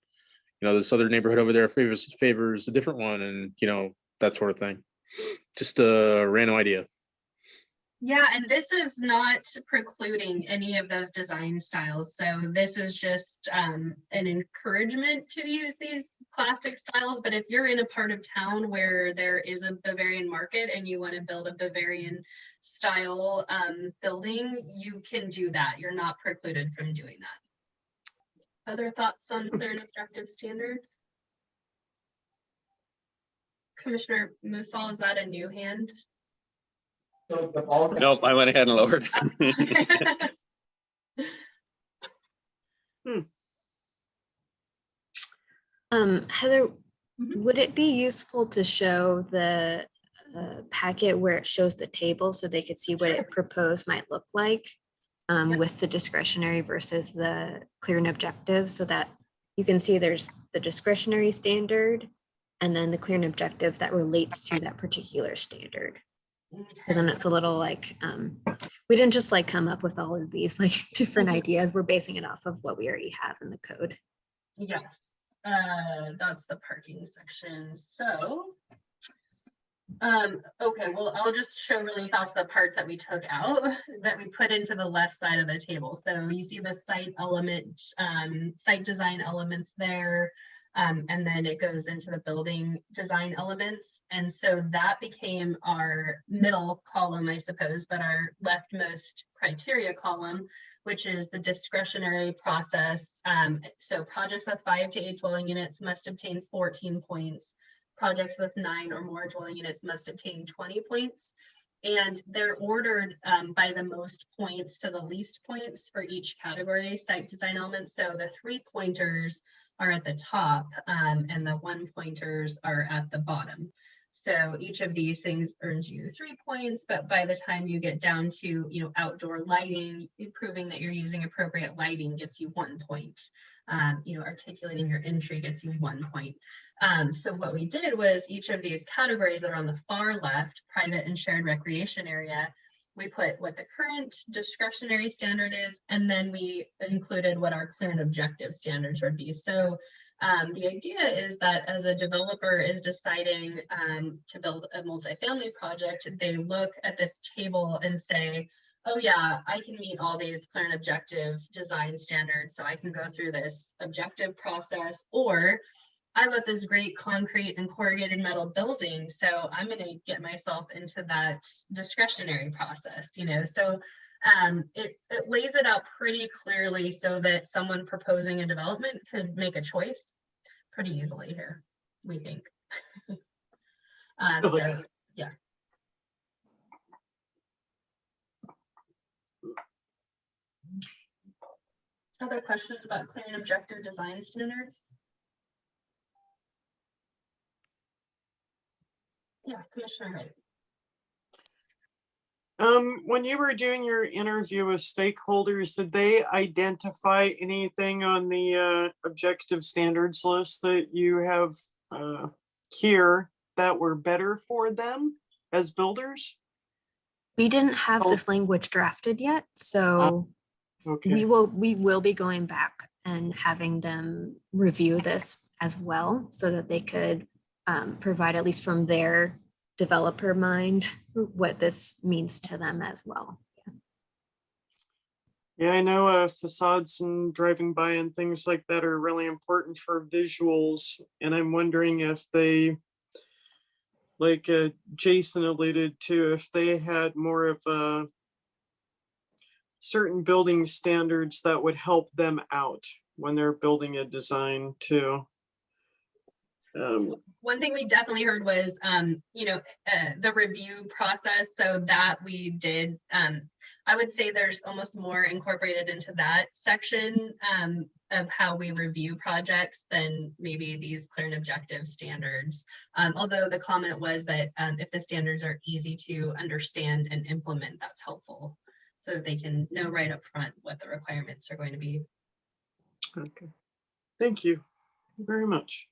you know, this other neighborhood over there favors a different one, and you know, that sort of thing. Just a random idea. Yeah, and this is not precluding any of those design styles. So this is just an encouragement to use these classic styles. But if you're in a part of town where there is a Bavarian market and you want to build a Bavarian style building, you can do that. You're not precluded from doing that. Other thoughts on clear and objective standards? Commissioner Musall, is that a new hand? Nope, I went ahead and lowered. Heather, Mhm. would it be useful to show the packet where it shows the table so they could see what it proposed might look like with the discretionary versus the clear and objective, so that you can see there's the discretionary standard and then the clear and objective that relates to that particular standard. So then it's a little like, we didn't just like come up with all of these like different ideas. We're basing it off of what we already have in the code. Yes, that's the parking section. So, okay, well, I'll just show really fast the parts that we took out that we put into the left side of the table. So you see the site element, site design elements there. And then it goes into the building design elements. And so that became our middle column, I suppose, but our leftmost criteria column, which is the discretionary process. So projects with 5 to 8 dwelling units must obtain 14 points. Projects with 9 or more dwelling units must obtain 20 points. And they're ordered by the most points to the least points for each category site design elements. So the 3-pointers are at the top and the 1-pointers are at the bottom. So each of these things earns you 3 points, but by the time you get down to, you know, outdoor lighting, proving that you're using appropriate lighting gets you 1 point. You know, articulating your entry gets you 1 point. So what we did was each of these categories that are on the far left, private and shared recreation area, we put what the current discretionary standard is, and then we included what our clear and objective standards would be. So the idea is that as a developer is deciding to build a multifamily project, they look at this table and say, oh yeah, I can meet all these clear and objective design standards, so I can go through this objective process, or I got this great concrete and corrugated metal building, so I'm going to get myself into that discretionary process, you know. So it lays it out pretty clearly so that someone proposing a development could make a choice pretty easily here, we think. So yeah. Other questions about clear and objective design standards? Yeah, Commissioner Wright. When you were doing your interview with stakeholders, did they identify anything on the objective standards list that you have here that were better for them as builders? We didn't have Oh. this language drafted yet, so Okay. we will be going back and having them review this as well, so that they could provide, at least from their developer mind, what this means to them as well. Yeah, I know facades and driving by and things like that are really important for visuals. And I'm wondering if they, like Jason alluded to, if they had more of a certain building standards that would help them out when they're building a design too. One thing we definitely heard was, you know, the review process. So that we did, I would say there's almost more incorporated into that section of how we review projects than maybe these clear and objective standards. Although the comment was that if the standards are easy to understand and implement, that's helpful, so that they can know right up front what the requirements are going to be. Okay. Thank you very much.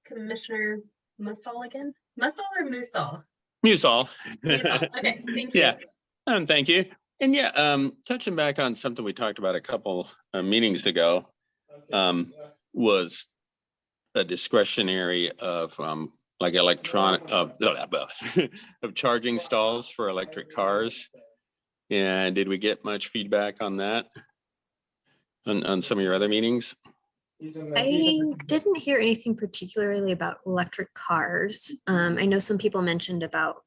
Commissioner Musall again? Musall or Musall? Musall. Musall. Okay, thank you. Yeah, thank you. And yeah, touching back on something we talked about a couple meetings ago, was a discretionary of like electronic of charging stalls for electric cars. And did we get much feedback on that? On some of your other meetings? I didn't hear anything particularly about electric cars. I know some people mentioned about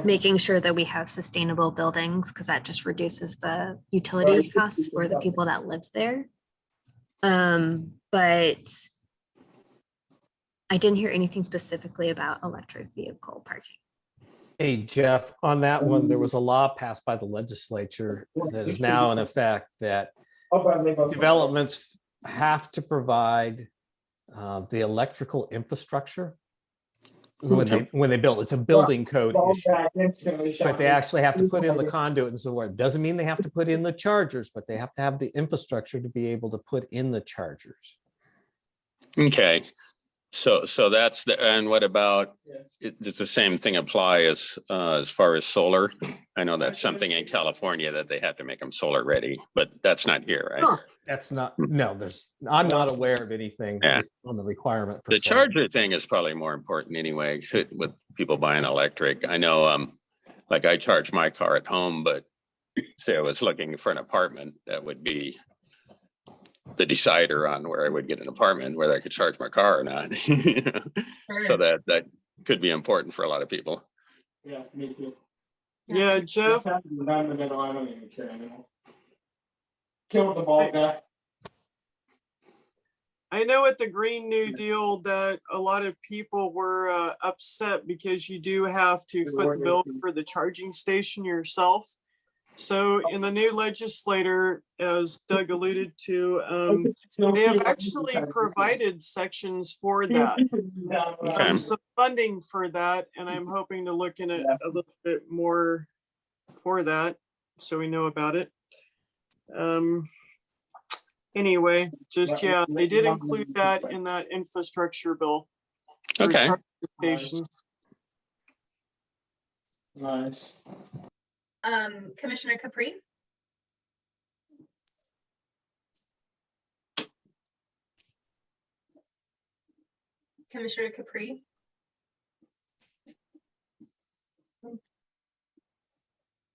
making sure that we have sustainable buildings because that just reduces the utility costs for the people that live there. But I didn't hear anything specifically about electric vehicle parking. Hey, Jeff, on that one, there was a law passed by the legislature that is now in effect that developments have to provide the electrical infrastructure when they build. It's a building code issue, but they actually have to put in the conduit and so on. It doesn't mean they have to put in the chargers, but they have to have the infrastructure to be able to put in the chargers. Okay, so that's the, and what about, does the same thing apply as far as solar? I know that's something in California that they have to make them solar ready, but that's not here, right? That's not, no, I'm not aware of anything Yeah. on the requirement. For The solar. charger thing is probably more important anyway, with people buying electric. I know, like I charge my car at home, but say I was looking for an apartment, that would be the decider on where I would get an apartment, whether I could charge my car or not. So that could be important for a lot of people. Yeah, me too. Yeah, Jeff. Kill the ball guy. I know at the Green New Deal that a lot of people were upset because you do have to foot the bill for the charging station yourself. So in the new legislator, as Doug alluded to, they have actually provided sections for that. Some funding for that, and I'm hoping to look in it a little bit more for that, so we know about it. Anyway, just, yeah, they did include that in that infrastructure bill. for Okay. charging stations. Nice. Commissioner Capri? Commissioner Capri?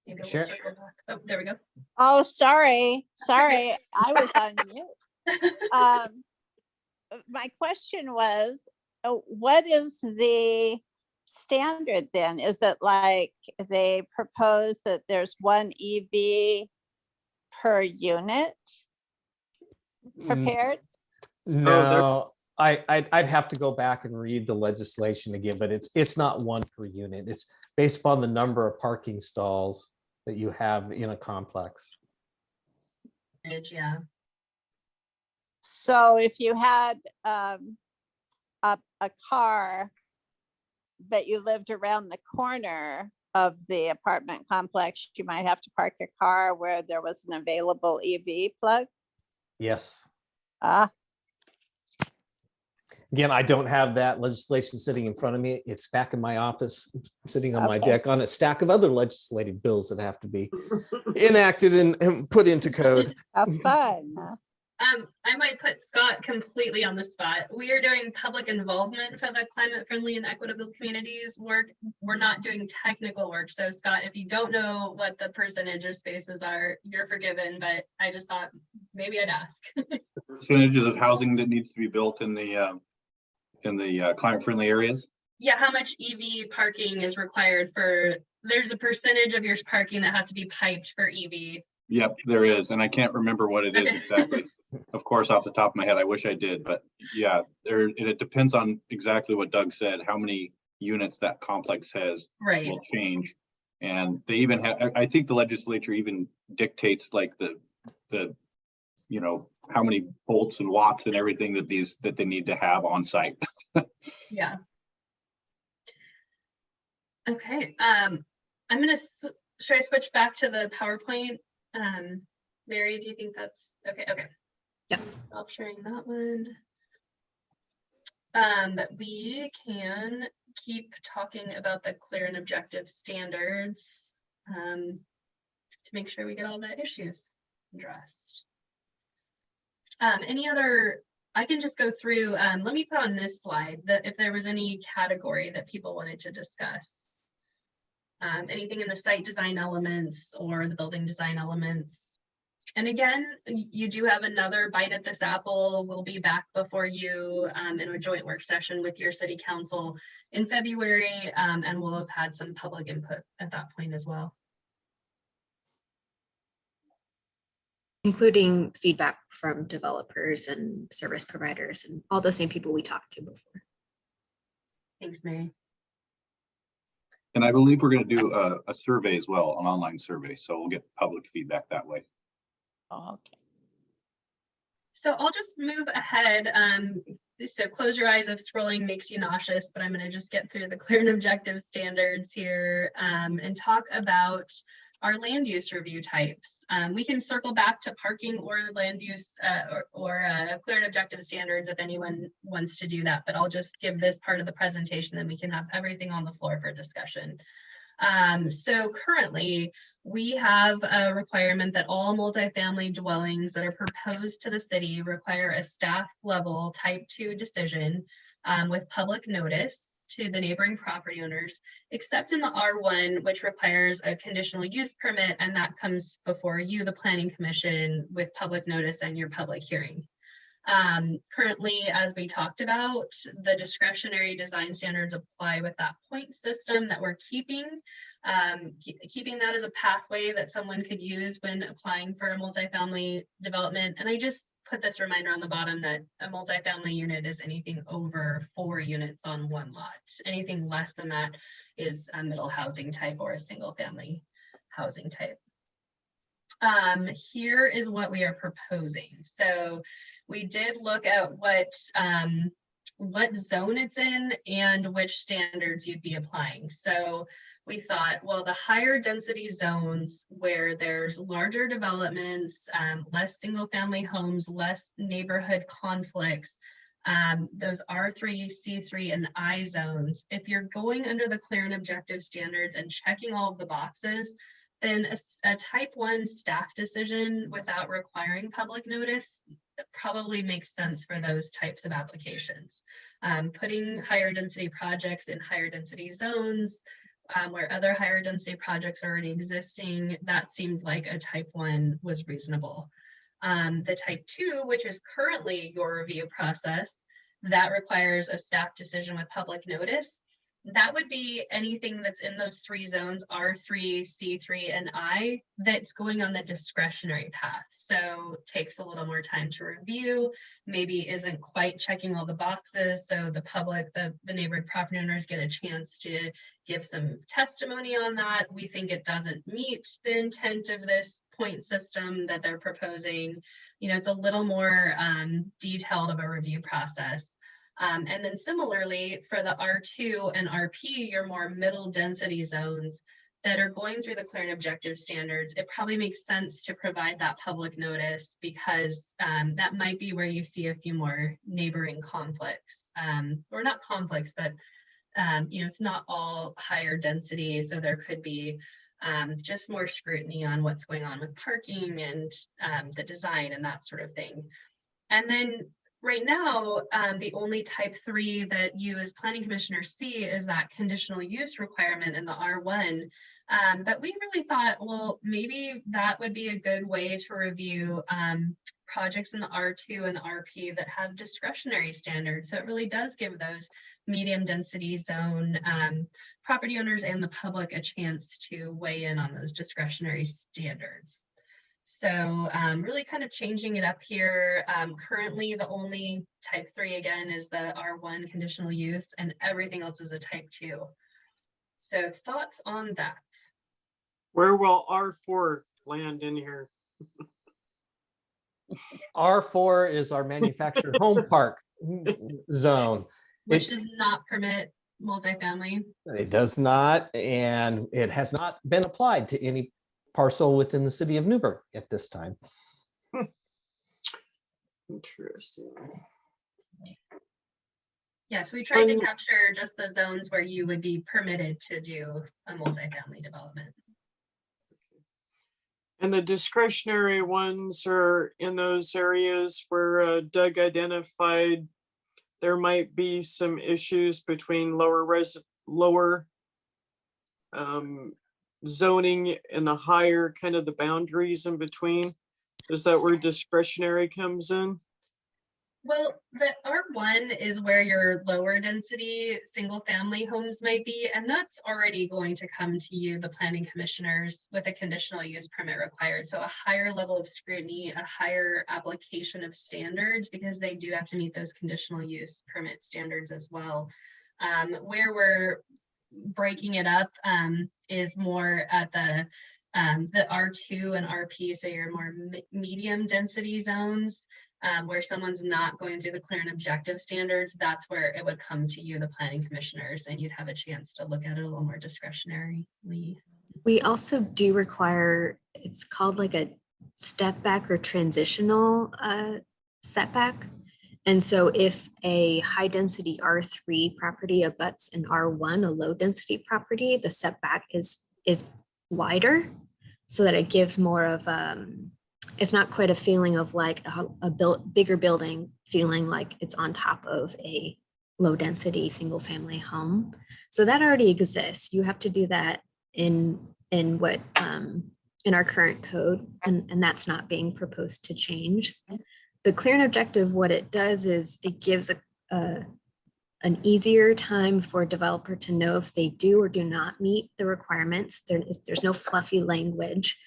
Maybe we'll Sure. circle back. Oh, there we go. Oh, sorry, I was on mute. My question was, what is the standard then? Is it like they propose that there's one EV per unit prepared? No, I'd have to go back and read the legislation again, but it's not one per unit. It's based upon the number of parking stalls that you have in a complex. Yeah. So if you had a car, but you lived around the corner of the apartment complex, you might have to park your car where there was an available EV plug. Yes. Again, I don't have that legislation sitting in front of me. It's back in my office, sitting on my Okay. deck on a stack of other legislative bills that have to be enacted and put into code. Have fun. Huh? I might put Scott completely on the spot. We are doing public involvement for the climate friendly and equitable communities work. We're not doing technical work. So Scott, if you don't know what the percentage of spaces are, you're forgiven, but I just thought maybe I'd ask. Percentage of housing that needs to be built in the climate friendly areas? Yeah, how much EV parking is required for, there's a percentage of your parking that has to be piped for EV. Yep, there is, and I can't remember what it is exactly. Of course, off the top of my head, I wish I did, but yeah, it depends on exactly what Doug said, how many units that complex has Right. will change. And they even have, I think the legislature even dictates like the how many volts and watts and everything that they need to have on site. Yeah. Okay, I'm gonna, should I switch back to the PowerPoint? Mary, do you think that's okay? Okay. Yep. Stop sharing that one. But we can keep talking about the clear and objective standards to make sure we get all the issues addressed. Any other, I can just go through, let me put on this slide that if there was any category that people wanted to discuss. Anything in the site design elements or the building design elements. And again, you do have another bite at this apple. We'll be back before you in a joint work session with your city council in February, and we'll have had some public input at that point as well. Including feedback from developers and service providers and all the same people we talked to before. Thanks, Mary. And I believe we're going to do a survey as well, an online survey. So we'll get public feedback that way. Okay. So I'll just move ahead. So close your eyes if scrolling makes you nauseous, but I'm going to just get through the clear and objective standards here and talk about our land use review types. We can circle back to parking or land use or clear and objective standards if anyone wants to do that, but I'll just give this part of the presentation and we can have everything on the floor for discussion. So currently we have a requirement that all multifamily dwellings that are proposed to the city require a staff level type 2 decision with public notice to the neighboring property owners, except in the R1, which requires a conditional use permit, and that comes before you, the Planning Commission, with public notice and your public hearing. Currently, as we talked about, the discretionary design standards apply with that point system that we're keeping. Keeping that as a pathway that someone could use when applying for a multifamily development. And I just put this reminder on the bottom that a multifamily unit is anything over 4 units on one lot. Anything less than that is a middle housing type or a single family housing type. Here is what we are proposing. So we did look at what zone it's in and which standards you'd be applying. So we thought, well, the higher density zones where there's larger developments, less single family homes, less neighborhood conflicts, those R3, C3, and I zones, if you're going under the clear and objective standards and checking all of the boxes, then a type 1 staff decision without requiring public notice probably makes sense for those types of applications. Putting higher density projects in higher density zones, where other higher density projects are already existing, that seemed like a type 1 was reasonable. The type 2, which is currently your review process, that requires a staff decision with public notice. That would be anything that's in those 3 zones, R3, C3, and I, that's going on the discretionary path. So takes a little more time to review, maybe isn't quite checking all the boxes. So the public, the neighborhood property owners get a chance to give some testimony on that. We think it doesn't meet the intent of this point system that they're proposing. You know, it's a little more detailed of a review process. And then similarly for the R2 and RP, your more middle density zones that are going through the clear and objective standards, it probably makes sense to provide that public notice because that might be where you see a few more neighboring conflicts, or not conflicts, but you know, it's not all higher density. So there could be just more scrutiny on what's going on with parking and the design and that sort of thing. And then right now, the only type 3 that you as planning commissioners see is that conditional use requirement in the R1. But we really thought, well, maybe that would be a good way to review projects in the R2 and the RP that have discretionary standards. So it really does give those medium density zone property owners and the public a chance to weigh in on those discretionary standards. So really kind of changing it up here. Currently, the only type 3 again is the R1 conditional use, and everything else is a type 2. So thoughts on that? Where will R4 land in here? R4 is our manufactured home park zone. Which does not permit multifamily. It does not, and it has not been applied to any parcel within the city of Newberg at this time. Interesting. Yeah, so we tried to Um, capture just the zones where you would be permitted to do a multifamily development. And the discretionary ones are in those areas where Doug identified there might be some issues between lower zoning and the higher, kind of the boundaries in between. Is that where discretionary comes in? Well, the R1 is where your lower density single family homes might be, and that's already going to come to you, the planning commissioners, with a conditional use permit required. So a higher level of scrutiny, a higher application of standards, because they do have to meet those conditional use permit standards as well. Where we're breaking it up is more at the R2 and RP, so your more medium density zones. Where someone's not going through the clear and objective standards, that's where it would come to you, the planning commissioners, and you'd have a chance to look at it a little more discretionarily. We also do require, it's called like a step back or transitional setback. And so if a high density R3 property abuts an R1, a low density property, the setback is wider so that it gives more of it's not quite a feeling of like a bigger building feeling like it's on top of a low density single family home. So that already exists. You have to do that in what in our current code, and that's not being proposed to change. The clear and objective, what it does is it gives an easier time for a developer to know if they do or do not meet the requirements. There's no fluffy language.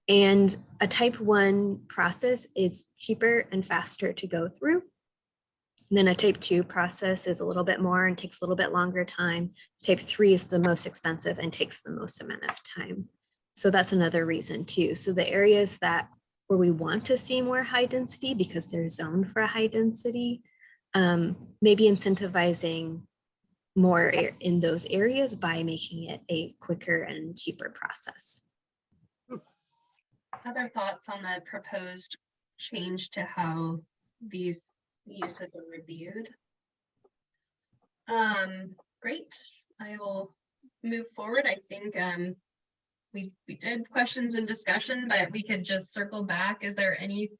And a type 1 process is cheaper and faster to go through. And then a type 2 process is a little bit more and takes a little bit longer time. Type 3 is the most expensive and takes the most amount of time. So that's another reason too. So the areas where we want to see more high density because they're zoned for a high density, maybe incentivizing more in those areas by making it a quicker and cheaper process. Other thoughts on the proposed change to how these uses are reviewed? Great, I will move forward. I think we did questions and discussion, but we could just circle back. Is there any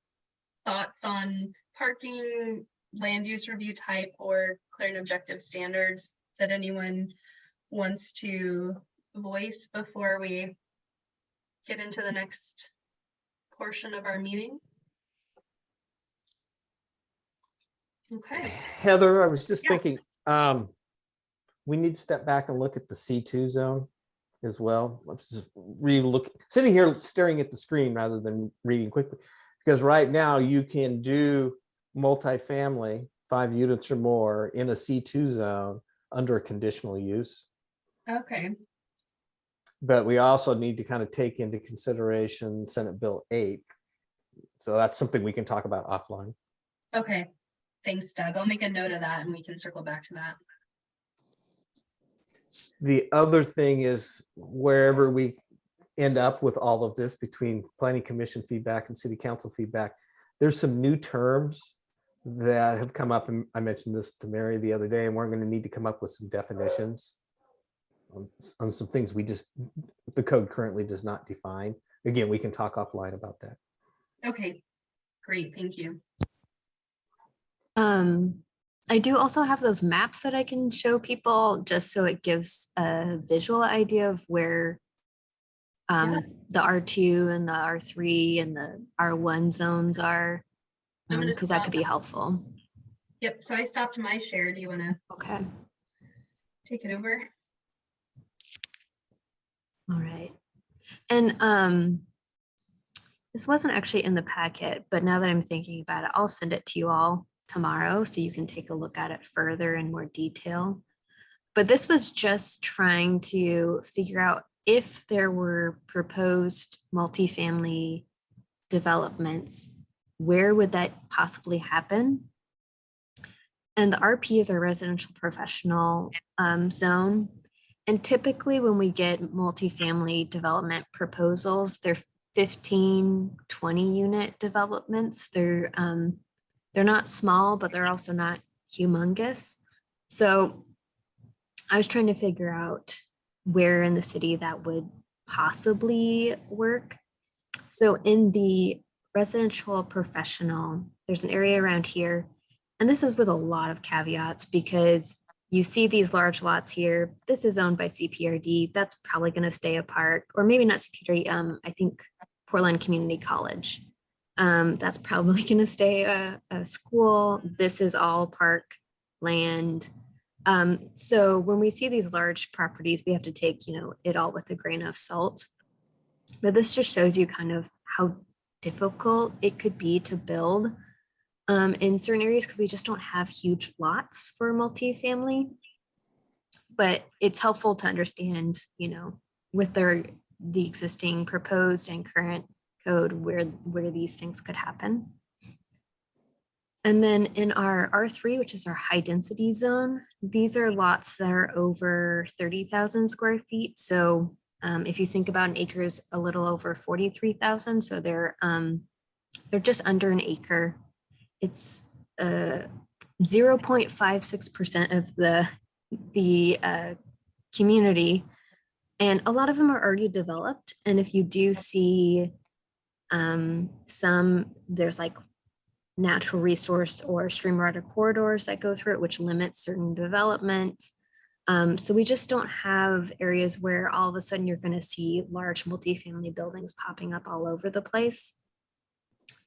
thoughts on parking, land use review type, or clear and objective standards that anyone wants to voice before we get into the next portion of our meeting? Okay. Heather, I was just thinking, we need to step back and look at the C2 zone as well. Let's just sitting here staring at the screen rather than reading quickly, because right now you can do multifamily 5 units or more in a C2 zone under a conditional use. Okay. But we also need to kind of take into consideration Senate Bill 8. So that's something we can talk about offline. Okay. Thanks, Doug. I'll make a note of that and we can circle back to that. The other thing is, wherever we end up with all of this between planning commission feedback and city council feedback, there's some new terms that have come up. And I mentioned this to Mary the other day, and we're going to need to come up with some definitions on some things the code currently does not define. Again, we can talk offline about that. Okay, great. Thank you. I do also have those maps that I can show people just so it gives a visual idea of where the R2 and the R3 and the R1 zones are, because that could be helpful. Yep, so I stopped my share. Do you want to take it over? All right. And this wasn't actually in the packet, but now that I'm thinking about it, I'll send it to you all tomorrow so you can take a look at it further in more detail. But this was just trying to figure out if there were proposed multifamily developments, where would that possibly happen? And the RP is our residential professional zone. And typically when we get multifamily development proposals, they're 15, 20 unit developments. They're not small, but they're also not humongous. So I was trying to figure out where in the city that would possibly work. So in the residential professional, there's an area around here. And this is with a lot of caveats because you see these large lots here. This is owned by CPRD. That's probably going to stay a park, or maybe not CPRD. I think Portland Community College. That's probably going to stay a school. This is all park land. So when we see these large properties, we have to take, it all with a grain of salt. But this just shows you kind of how difficult it could be to build in certain areas because we just don't have huge lots for multifamily. But it's helpful to understand, with the existing proposed and current code where these things could happen. And then in our R3, which is our high density zone, these are lots that are over 30,000 square feet. So if you think about an acre is a little over 43,000. So they're just under an acre. It's 0.56% of the community. And a lot of them are already developed. And if you do see there's like natural resource or streamwater corridors that go through it, which limits certain development. So we just don't have areas where all of a sudden you're going to see large multifamily buildings popping up all over the place.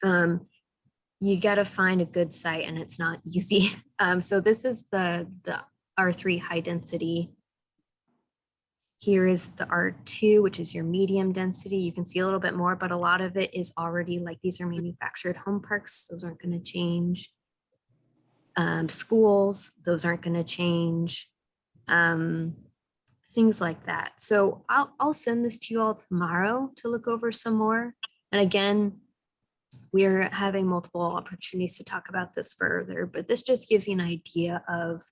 You got to find a good site and it's not easy. So this is the R3 high density. Here is the R2, which is your medium density. You can see a little bit more, but a lot of it is already like these are manufactured home parks. Those aren't going to change. Schools, those aren't going to change. Things like that. So I'll send this to you all tomorrow to look over some more. And again, we're having multiple opportunities to talk about this further, but this just gives you an idea of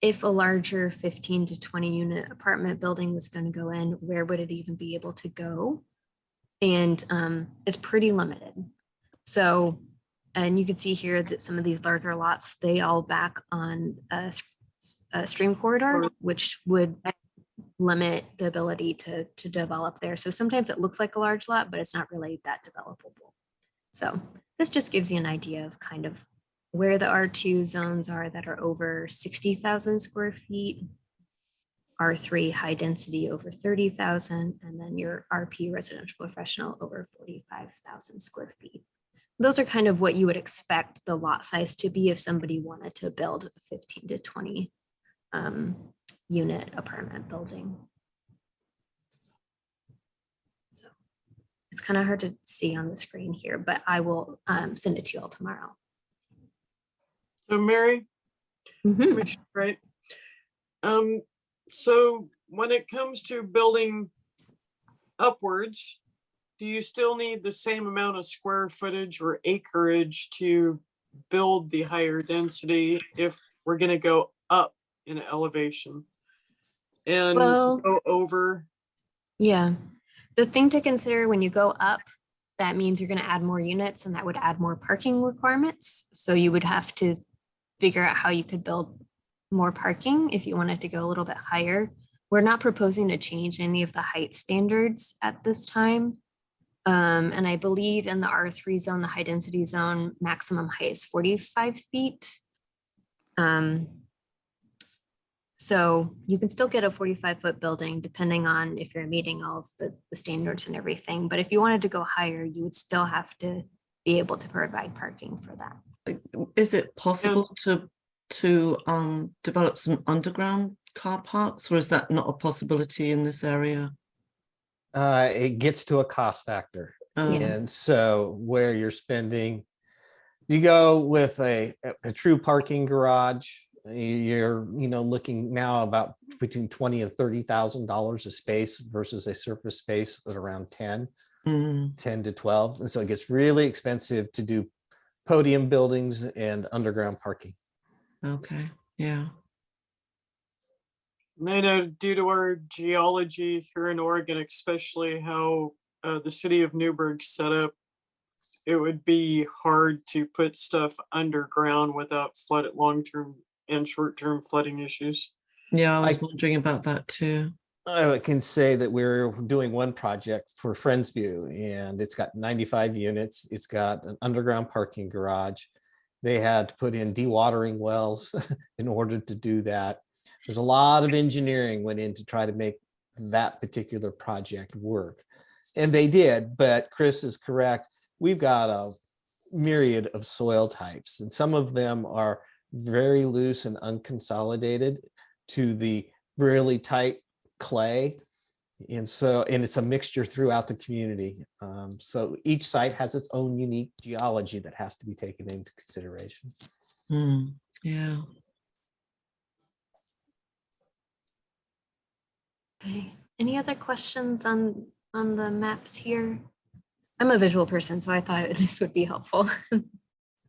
if a larger 15 to 20 unit apartment building was going to go in, where would it even be able to go? And it's pretty limited. So, and you can see here that some of these larger lots, they all back on a stream corridor, which would limit the ability to develop there. So sometimes it looks like a large lot, but it's not really that developable. So this just gives you an idea of kind of where the R2 zones are that are over 60,000 square feet, R3 high density over 30,000, and then your RP residential professional over 45,000 square feet. Those are kind of what you would expect the lot size to be if somebody wanted to build a 15 to 20 unit apartment building. So it's kind of hard to see on the screen here, but I will send it to you all tomorrow. So Mary, right? So when it comes to building upwards, do you still need the same amount of square footage or acreage to build the higher density if we're going to go up in elevation and Well, go over? Yeah, the thing to consider when you go up, that means you're going to add more units and that would add more parking requirements. So you would have to figure out how you could build more parking if you wanted to go a little bit higher. We're not proposing to change any of the height standards at this time. And I believe in the R3 zone, the high density zone, maximum height is 45 feet. So you can still get a 45-foot building depending on if you're meeting all of the standards and everything. But if you wanted to go higher, you would still have to be able to provide parking for that. Is it possible to develop some underground car parks, or is that not a possibility in this area? It gets to a cost factor. And so where you're spending, you go with a true parking garage, you're looking now about between $20,000 and $30,000 a space versus a surface space at around 10 to 12. And so it gets really expensive to do podium buildings and underground parking. Okay, yeah. I know due to our geology here in Oregon, especially how the city of Newberg set up, it would be hard to put stuff underground without long-term and short-term flooding issues. Yeah, I was I- wondering about that too. I can say that we're doing one project for Friendsview, and it's got 95 units. It's got an underground parking garage. They had to put in dewatering wells in order to do that. There's a lot of engineering went in to try to make that particular project work. And they did, but Chris is correct. We've got a myriad of soil types, and some of them are very loose and unconsolidated to the really tight clay. And it's a mixture throughout the community. So each site has its own unique geology that has to be taken into consideration. Yeah. Okay. Any other questions on the maps here? I'm a visual person, so I thought this would be helpful.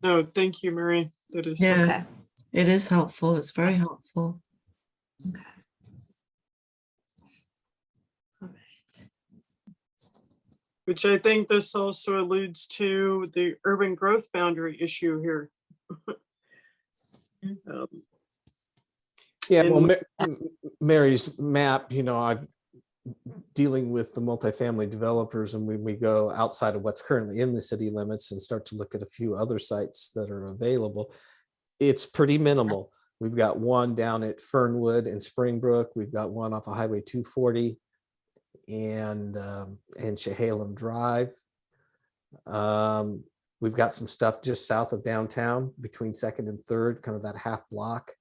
No, thank you, Mary. That is. Yeah. Okay. It is helpful. It's very helpful. All right. Which I think this also alludes to the urban growth boundary issue here. Yeah, well, And- Mary's map, I've dealing with the multifamily developers, and when we go outside of what's currently in the city limits and start to look at a few other sites that are available, it's pretty minimal. We've got one down at Fernwood and Springbrook. We've got one off of Highway 240 and Chehalem Drive. We've got some stuff just south of downtown between 2nd and 3rd, kind of that half block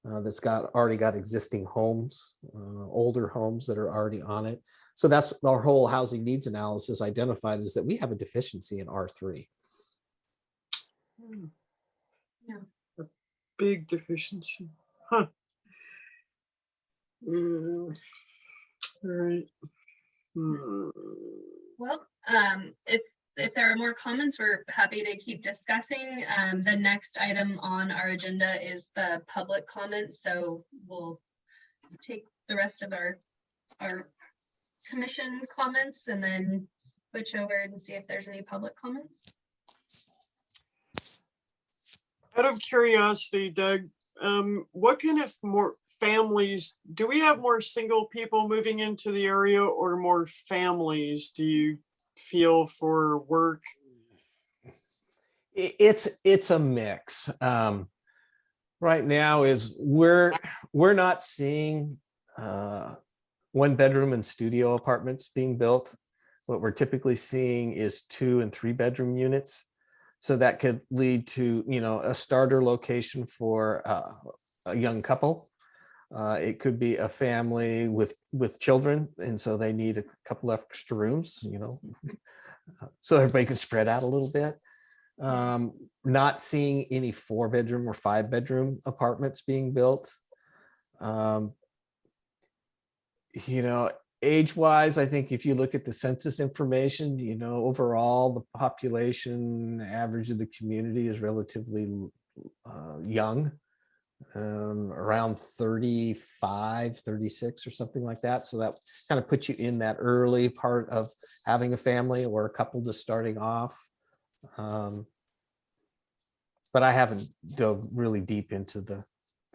that's already got existing homes, older homes that are already on it. So that's our whole housing needs analysis identified, is that we have a deficiency in R3. Yeah. A big deficiency. Huh. All right. Well, if there are more comments, we're happy to keep discussing. The next item on our agenda is the public comment. So we'll take the rest of our commission comments and then switch over and see if there's any public comments. Out of curiosity, Doug, what kind of more families, do we have more single people moving into the area or more families do you feel for work? It's a mix. Right now is we're not seeing 1-bedroom and studio apartments being built. What we're typically seeing is 2 and 3 bedroom units. So that could lead to, a starter location for a young couple. It could be a family with children, and so they need a couple extra rooms, so everybody can spread out a little bit. Not seeing any 4-bedroom or 5-bedroom apartments being built. Age-wise, I think if you look at the census information, overall the population average of the community is relatively young, around 35, 36 or something like that. So that kind of puts you in that early part of having a family or a couple just starting off. But I haven't dove really deep into the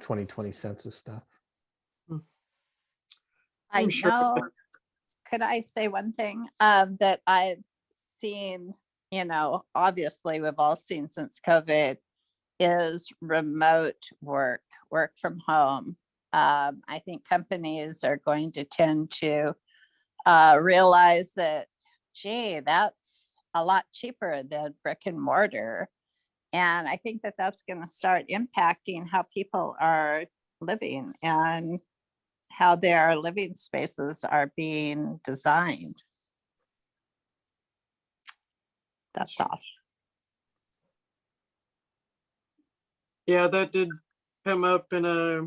2020 census stuff. I I'm sure. know, could I say one thing that I've seen, obviously we've all seen since COVID, is remote work from home. I think companies are going to tend to realize that, gee, that's a lot cheaper than brick and mortar. And I think that that's going to start impacting how people are living and how their living spaces are being designed. That's all. Yeah, that did come up in a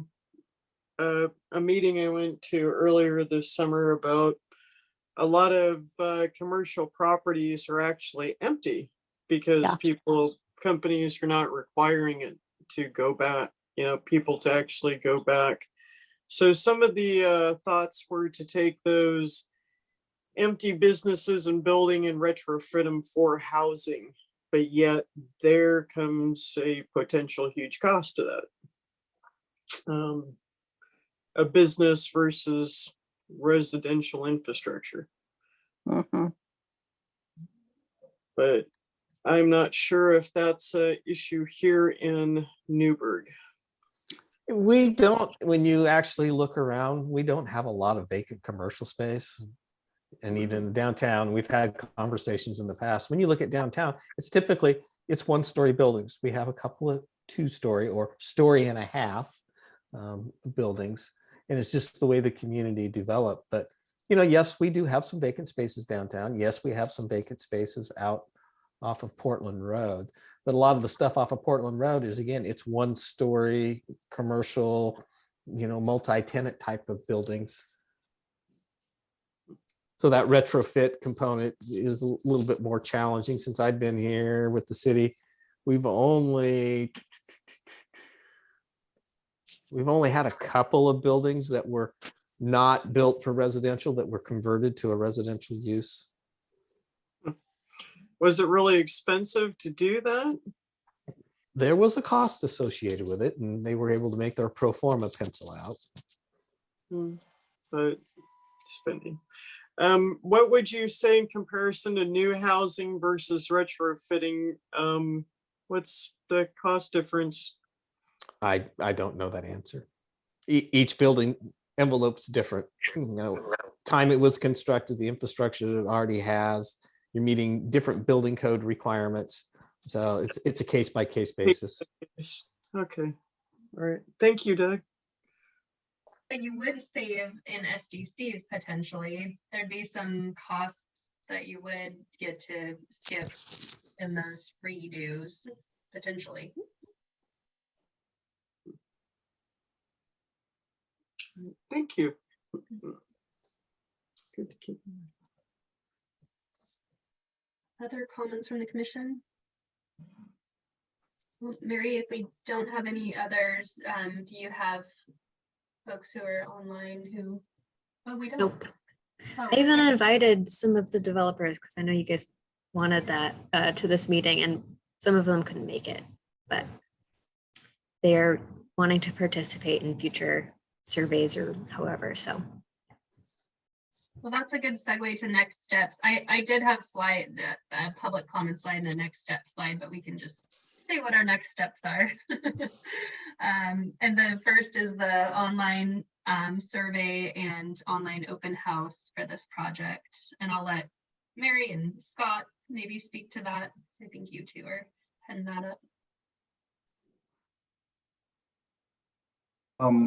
meeting I went to earlier this summer about a lot of commercial properties are actually empty because Yeah. companies are not requiring it to go back, people to actually go back. So some of the thoughts were to take those empty businesses and building and retrofit them for housing, but yet there comes a potential huge cost to that. a business versus residential infrastructure. Mhm. But I'm not sure if that's an issue here in Newberg. We don't, when you actually look around, we don't have a lot of vacant commercial space. And even downtown, we've had conversations in the past. When you look at downtown, it's typically, it's 1-story buildings. We have a couple of 2-story or story and a half buildings. And it's just the way the community developed. But, you know, yes, we do have some vacant spaces downtown. Yes, we have some vacant spaces out off of Portland Road. But a lot of the stuff off of Portland Road is, again, it's 1-story commercial, you know, multi-tenant type of buildings. So that retrofit component is a little bit more challenging. Since I've been here with the city, we've only had a couple of buildings that were not built for residential that were converted to a residential use. Was it really expensive to do that? There was a cost associated with it, and they were able to make their pro forma pencil out. But spending. What would you say in comparison to new housing versus retrofitting? What's the cost difference? I don't know that answer. Each building envelope's different. You know, time it was constructed, the infrastructure it already has. You're meeting different building code requirements. So it's a case by case basis. Okay. All right. Thank you, Doug. But you would save in SDCs potentially. There'd be some costs that you would get to skip in those redos potentially. Thank you. Good to keep. Other comments from the commission? Well, Mary, if we don't have any others, do you have folks who are online who, oh, we don't. Nope. Oh, I even okay. invited some of the developers because I know you guys wanted that to this meeting, and some of them couldn't make it, but they're wanting to participate in future surveys or however, so. Well, that's a good segue to next steps. I did have a public comment slide and a next step slide, but we can just say what our next steps are. And the first is the online survey and online open house for this project. And I'll let Mary and Scott maybe speak to that. I think you two are heading that up.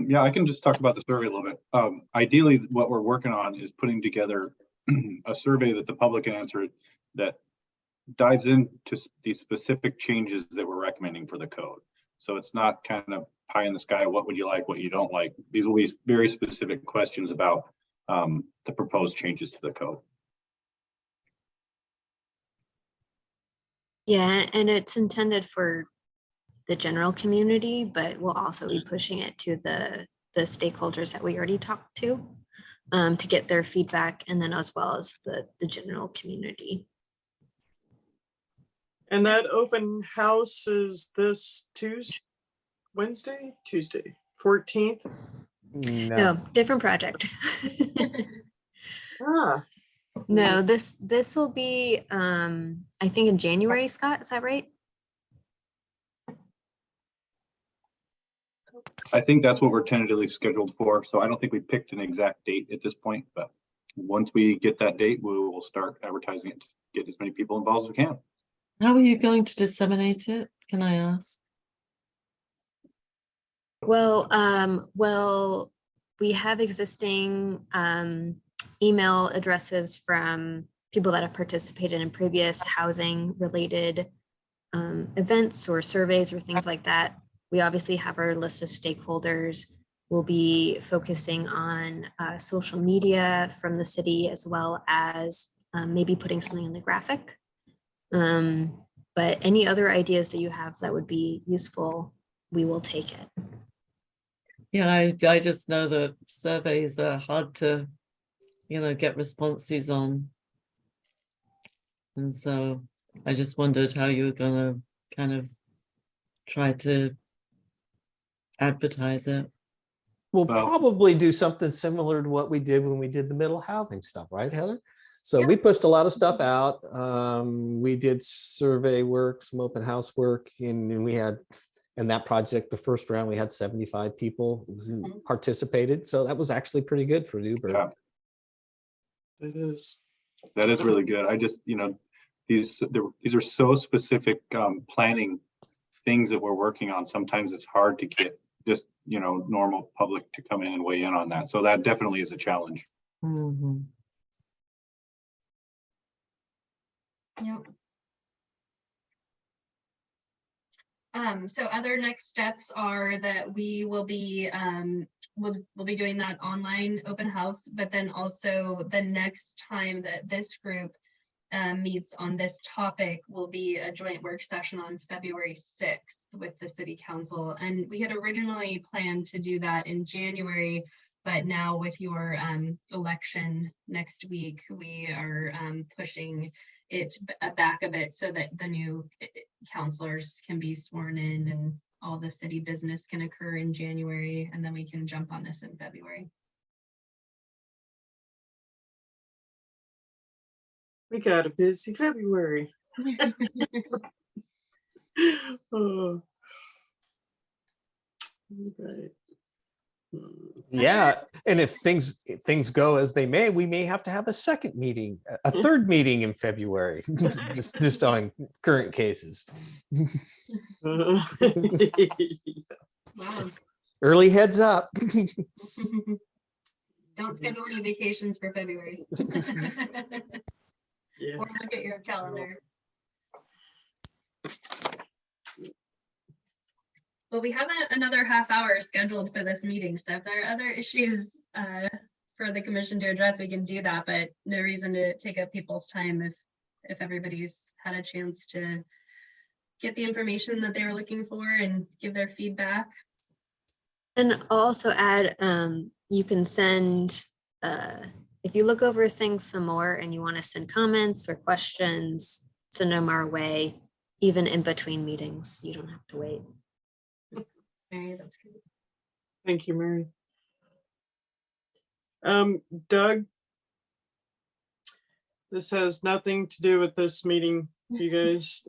Yeah, I can just talk about the survey a little bit. Ideally, what we're working on is putting together a survey that the public can answer that dives into these specific changes that we're recommending for the code. So it's not kind of pie in the sky, what would you like, what you don't like. These will be very specific questions about the proposed changes to the code. Yeah, and it's intended for the general community, but we'll also be pushing it to the stakeholders that we already talked to get their feedback, and then as well as the general community. And that open house is this Tuesday, 14th. No, different project. Ah, No, this will be I think in January, Scott, is that right? I think that's what we're tentatively scheduled for. So I don't think we picked an exact date at this point, but once we get that date, we will start advertising it to get as many people involved as we can. How are you going to disseminate it? Can I ask? Well, we have existing email addresses from people that have participated in previous housing related events or surveys or things like that. We obviously have our list of stakeholders. We'll be focusing on social media from the city, as well as maybe putting something in the graphic. But any other ideas that you have that would be useful, we will take it. Yeah, I just know that surveys are hard to, get responses on. And so I just wondered how you were gonna kind of try to advertise it. We'll Well- probably do something similar to what we did when we did the middle housing stuff, right, Heather? So we pushed a lot of stuff out. We did survey work, some open house work, and we had, in that project, the first round, we had 75 people who participated. So that was actually pretty good for Newberg. Yeah, It is. that is really good. I just, these are so specific planning things that we're working on. Sometimes it's hard to get just, normal public to come in and weigh in on that. So that definitely is a challenge. Mhm. Yep. So other next steps are that we will be we'll be doing that online open house, but then also the next time that this group meets on this topic will be a joint work session on February 6th with the city council. And we had originally planned to do that in January, but now with your election next week, we are pushing it back a bit so that the new councilors can be sworn in and all the city business can occur in January, and then we can jump on this in February. We got a busy February. Oh. Right. Yeah, and if things go as they may, we may have to have a second meeting, a third meeting in February, just on current cases. Wow. Early heads up. Don't schedule any vacations for February. Yeah. Or look at your calendar. Well, we have another half hour scheduled for this meeting, so if there are other issues for the commission to address, we can do that, but no reason to take up people's time if everybody's had a chance to get the information that they were looking for and give their feedback. And I'll also add, you can send, if you look over things some more and you want to send comments or questions, send them our way, even in between meetings. You don't have to wait. Mary, that's good. Thank you, Mary. Doug, this has nothing to do with this meeting, you guys.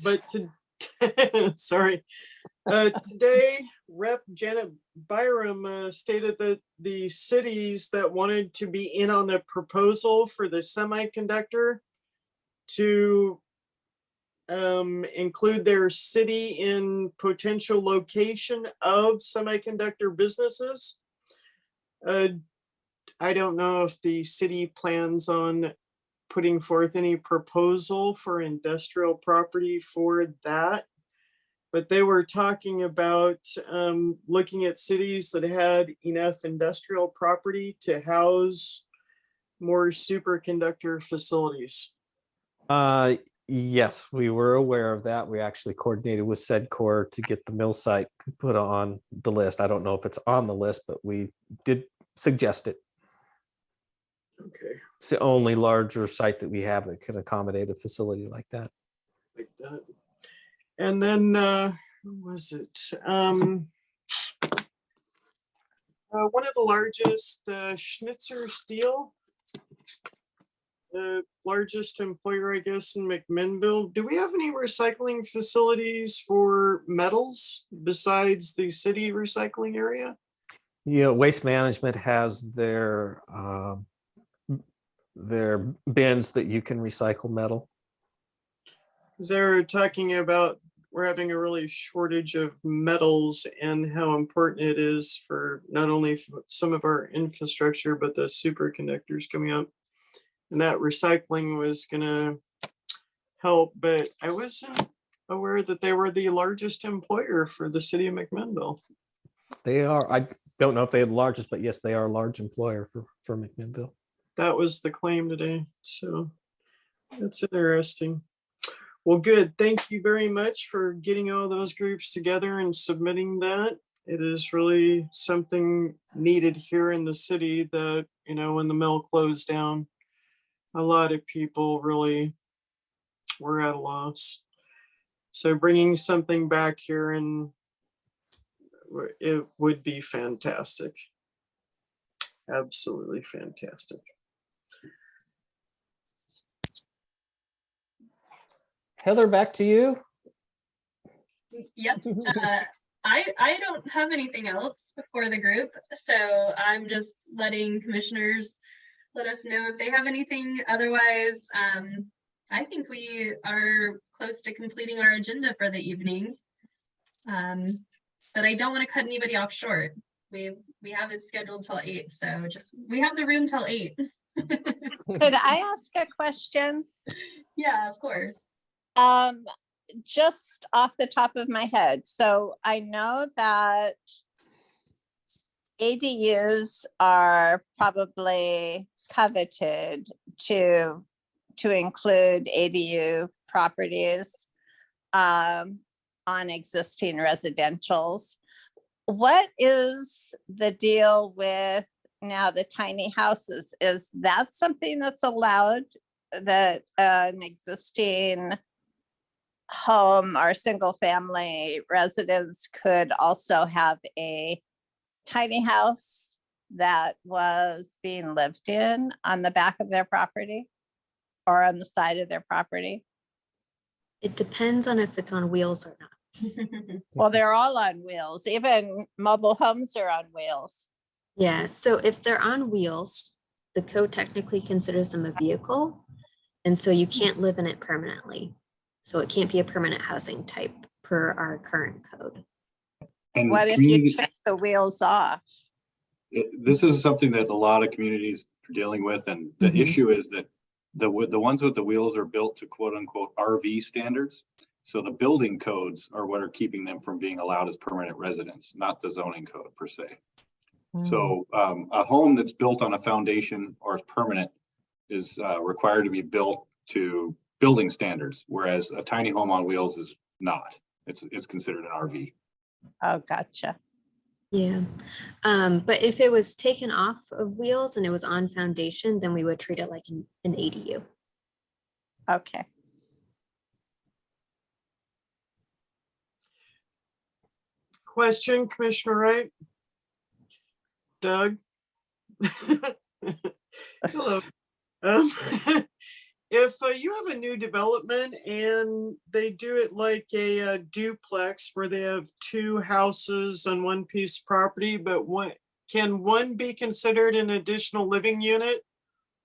But sorry. Today, Rep. Janet Byram stated that the cities that wanted to be in on the proposal for the semiconductor to include their city in potential location of semiconductor businesses. I don't know if the city plans on putting forth any proposal for industrial property for that, but they were talking about looking at cities that had enough industrial property to house more superconductor facilities. Yes, we were aware of that. We actually coordinated with SEDCOR to get the mill site put on the list. I don't know if it's on the list, but we did suggest it. Okay, It's the only larger site that we have that can accommodate a facility like that. like that. And then, who was it? One of the largest, Schnitzer Steel, the largest employer, I guess, in McMinnville. Do we have any recycling facilities for metals besides the city recycling area? Yeah, Waste Management has their bins that you can recycle metal. They're talking about we're having a really shortage of metals and how important it is for not only for some of our infrastructure, but the superconductors coming up. And that recycling was gonna help, but I wasn't aware that they were the largest employer for the city of McMinnville. They are, I don't know if they're the largest, but yes, they are a large employer for McMinnville. That was the claim today, so that's interesting. Well, good. Thank you very much for getting all those groups together and submitting that. It is really something needed here in the city that, you know, when the mill closed down, a lot of people really were at a loss. So bringing something back here and it would be fantastic. Absolutely fantastic. Heather, back to you. Yep. I don't have anything else for the group, so I'm just letting commissioners let us know if they have anything. Otherwise, I think we are close to completing our agenda for the evening. But I don't want to cut anybody off short. We have it scheduled till 8, so we have the room till 8. Could I ask a question? Yeah, of course. Just off the top of my head. So I know that ADUs are probably coveted to include ADU properties on existing residentials. What is the deal with now the tiny houses? Is that something that's allowed, that an existing home or single family residence could also have a tiny house that was being lived in on the back of their property or on the side of their property? It depends on if it's on wheels or not. Well, they're all on wheels. Even mobile homes are on wheels. Yeah, so if they're on wheels, the code technically considers them a vehicle. And so you can't live in it permanently. So it can't be a permanent housing type per our current code. And What if you community- took the wheels off? This is something that a lot of communities are dealing with, and the issue is that the ones with the wheels are built to quote unquote RV standards. So the building codes are what are keeping them from being allowed as permanent residents, not the zoning code per se. So a home that's built on a foundation or is permanent is required to be built to building standards, whereas a tiny home on wheels is not. It's considered an RV. Oh, gotcha. Yeah. But if it was taken off of wheels and it was on foundation, then we would treat it like an ADU. Okay. Question, Commissioner Wright? Doug? Hello. Um, If you have a new development and they do it like a duplex where they have two houses on one piece of property, but can one be considered an additional living unit?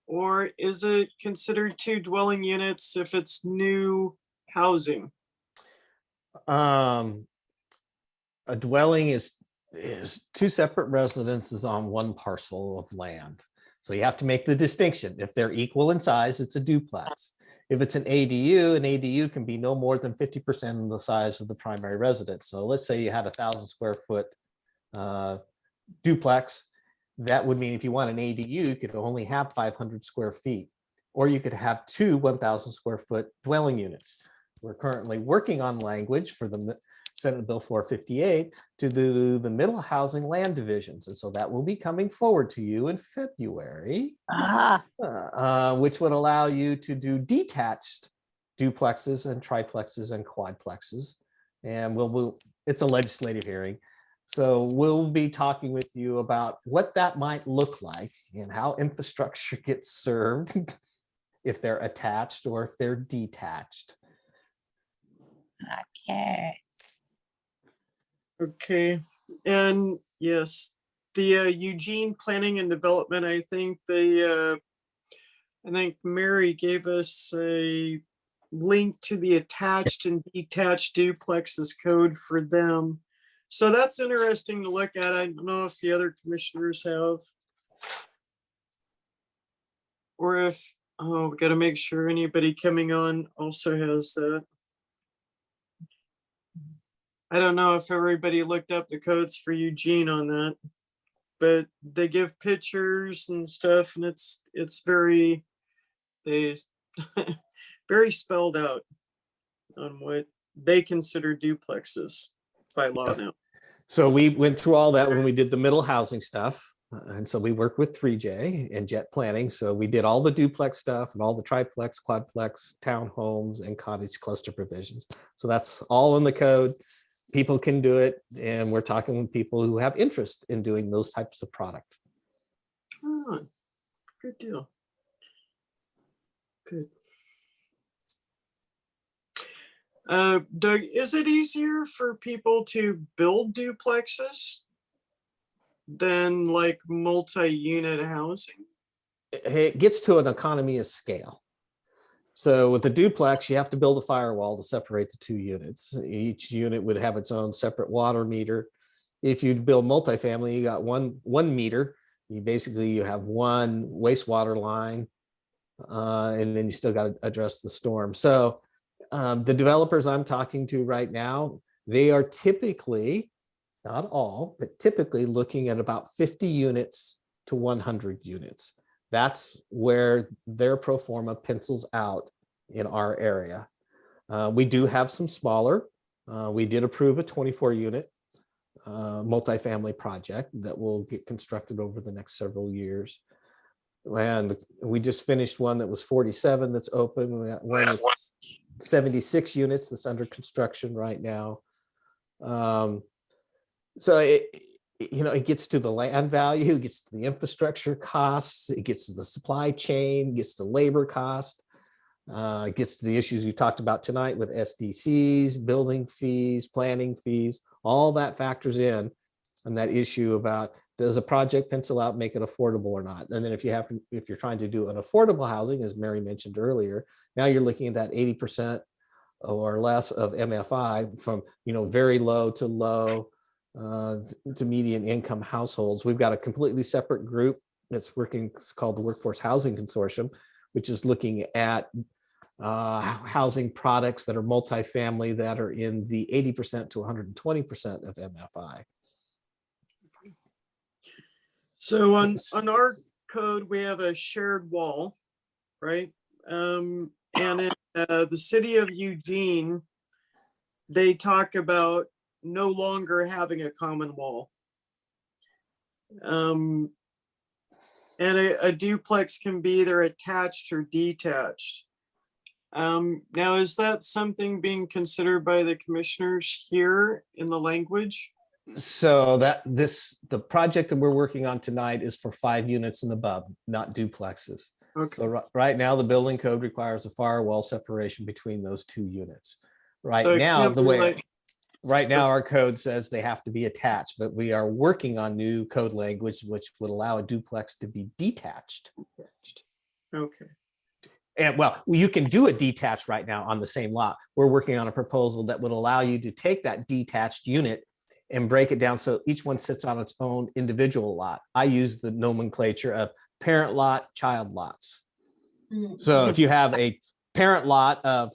Or is it considered two dwelling units if it's new housing? A dwelling is two separate residences on one parcel of land. So you have to make the distinction. If they're equal in size, it's a duplex. If it's an ADU can be no more than 50% of the size of the primary residence. So let's say you had 1,000 square foot duplex. That would mean if you want an ADU, you could only have 500 square feet, or you could have two 1,000 square foot dwelling units. We're currently working on language for the Senate Bill 458 to do the middle housing land divisions. And so that will be coming forward to you in February, which would allow you to do detached duplexes and triplexes and quadplexes. And it's a legislative hearing. So we'll be talking with you about what that might look like and how infrastructure gets served if they're attached or if they're detached. Okay. Okay, and yes, the Eugene Planning and Development, I think Mary gave us a link to the attached and detached duplexes code for them. So that's interesting to look at. I don't know if the other commissioners have. Or if, we gotta make sure anybody coming on also has that. I don't know if everybody looked up the codes for Eugene on that, but they give pictures and stuff, and it's very, very spelled out on what they consider duplexes by law now. So we went through all that when we did the middle housing stuff. And so we worked with 3J and jet planning. So we did all the duplex stuff and all the triplex, quadplex, townhomes, and cottage cluster provisions. So that's all in the code. people can do it, and we're talking with people who have interest in doing those types of product. Oh, good deal. Good. Doug, is it easier for people to build duplexes than like multi-unit housing? It gets to an economy of scale. So with the duplex, you have to build a firewall to separate the two units. Each unit would have its own separate water meter. If you build multifamily, you got one meter. You have one wastewater line, and then you still got to address the storm. So the developers I'm talking to right now, they are typically, not all, but typically looking at about 50 units to 100 units. That's where their pro forma pencils out in our area. We do have some smaller. We did approve a 24 unit multifamily project that will get constructed over the next several years. And we just finished one that was 47 that's open. We got one that's 76 units that's under construction right now. So it gets to the land value, it gets to the infrastructure costs, it gets to the supply chain, gets to labor cost, it gets to the issues we talked about tonight with SDCs, building fees, planning fees, all that factors in on that issue about, does a project pencil out, make it affordable or not? And then if you're trying to do an affordable housing, as Mary mentioned earlier, now you're looking at that 80% or less of MFI from very low to low to median income households. We've got a completely separate group that's working. It's called the Workforce Housing Consortium, which is looking at housing products that are multifamily that are in the 80% to 120% of MFI. So on our code, we have a shared wall, right? And in the city of Eugene, they talk about no longer having a common wall. And a duplex can be either attached or detached. Now, is that something being considered by the commissioners here in the language? So the project that we're working on tonight is for 5 units and above, not duplexes. Okay. So right now, the building code requires a firewall separation between those 2 units. Right So it now, can't be like- right now, our code says they have to be attached, but we are working on new code language which would allow a duplex to be detached. Okay. And well, you can do a detached right now on the same lot. We're working on a proposal that would allow you to take that detached unit and break it down so each one sits on its own individual lot. I use the nomenclature of parent lot, child lots. So if you have a parent lot of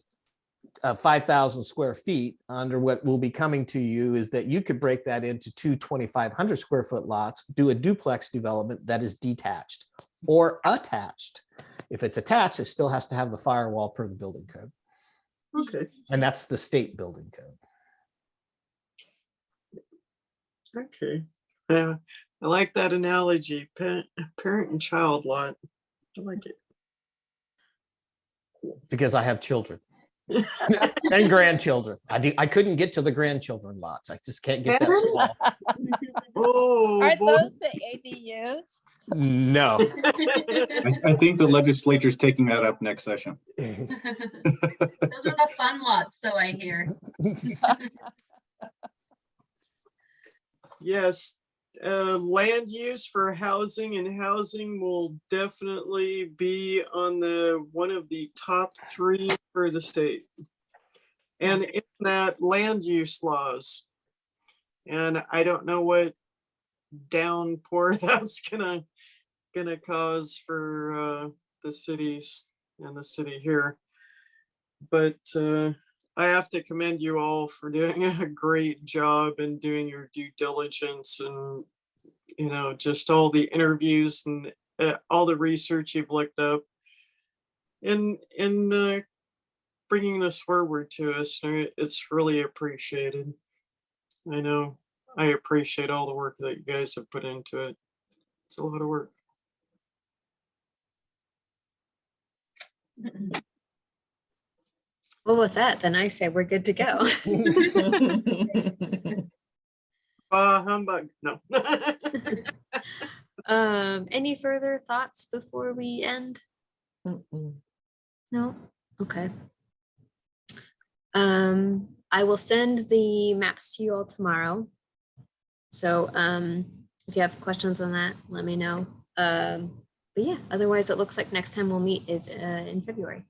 5,000 square feet, under what will be coming to you is that you could break that into 2 2,500 square foot lots, do a duplex development that is detached or attached. If it's attached, it still has to have the firewall per the building code. Okay. And that's the state building code. Okay. Yeah, I like that analogy. Parent and child lot. I like it. Because I have children and grandchildren. I couldn't get to the grandchildren lots. I just can't get that small. Oh, Are boy. those the ADUs? No. I think the legislature's taking that up next session. Those are the fun lots, so I hear. Yes, land use for housing and housing will definitely be on one of the top 3 for the state. And in that, land use laws. And I don't know what downpour that's gonna cause for the cities and the city here. But I have to commend you all for doing a great job and doing your due diligence and, just all the interviews and all the research you've looked up and bringing this forward to us. It's really appreciated. I know I appreciate all the work that you guys have put into it. It's a lot of work. Well, with that, then I say we're good to go. Humbug, no. Any further thoughts before we end? Mm-mm. No? Okay. I will send the maps to you all tomorrow. So if you have questions on that, let me know. But yeah, otherwise it looks like next time we'll meet is in February.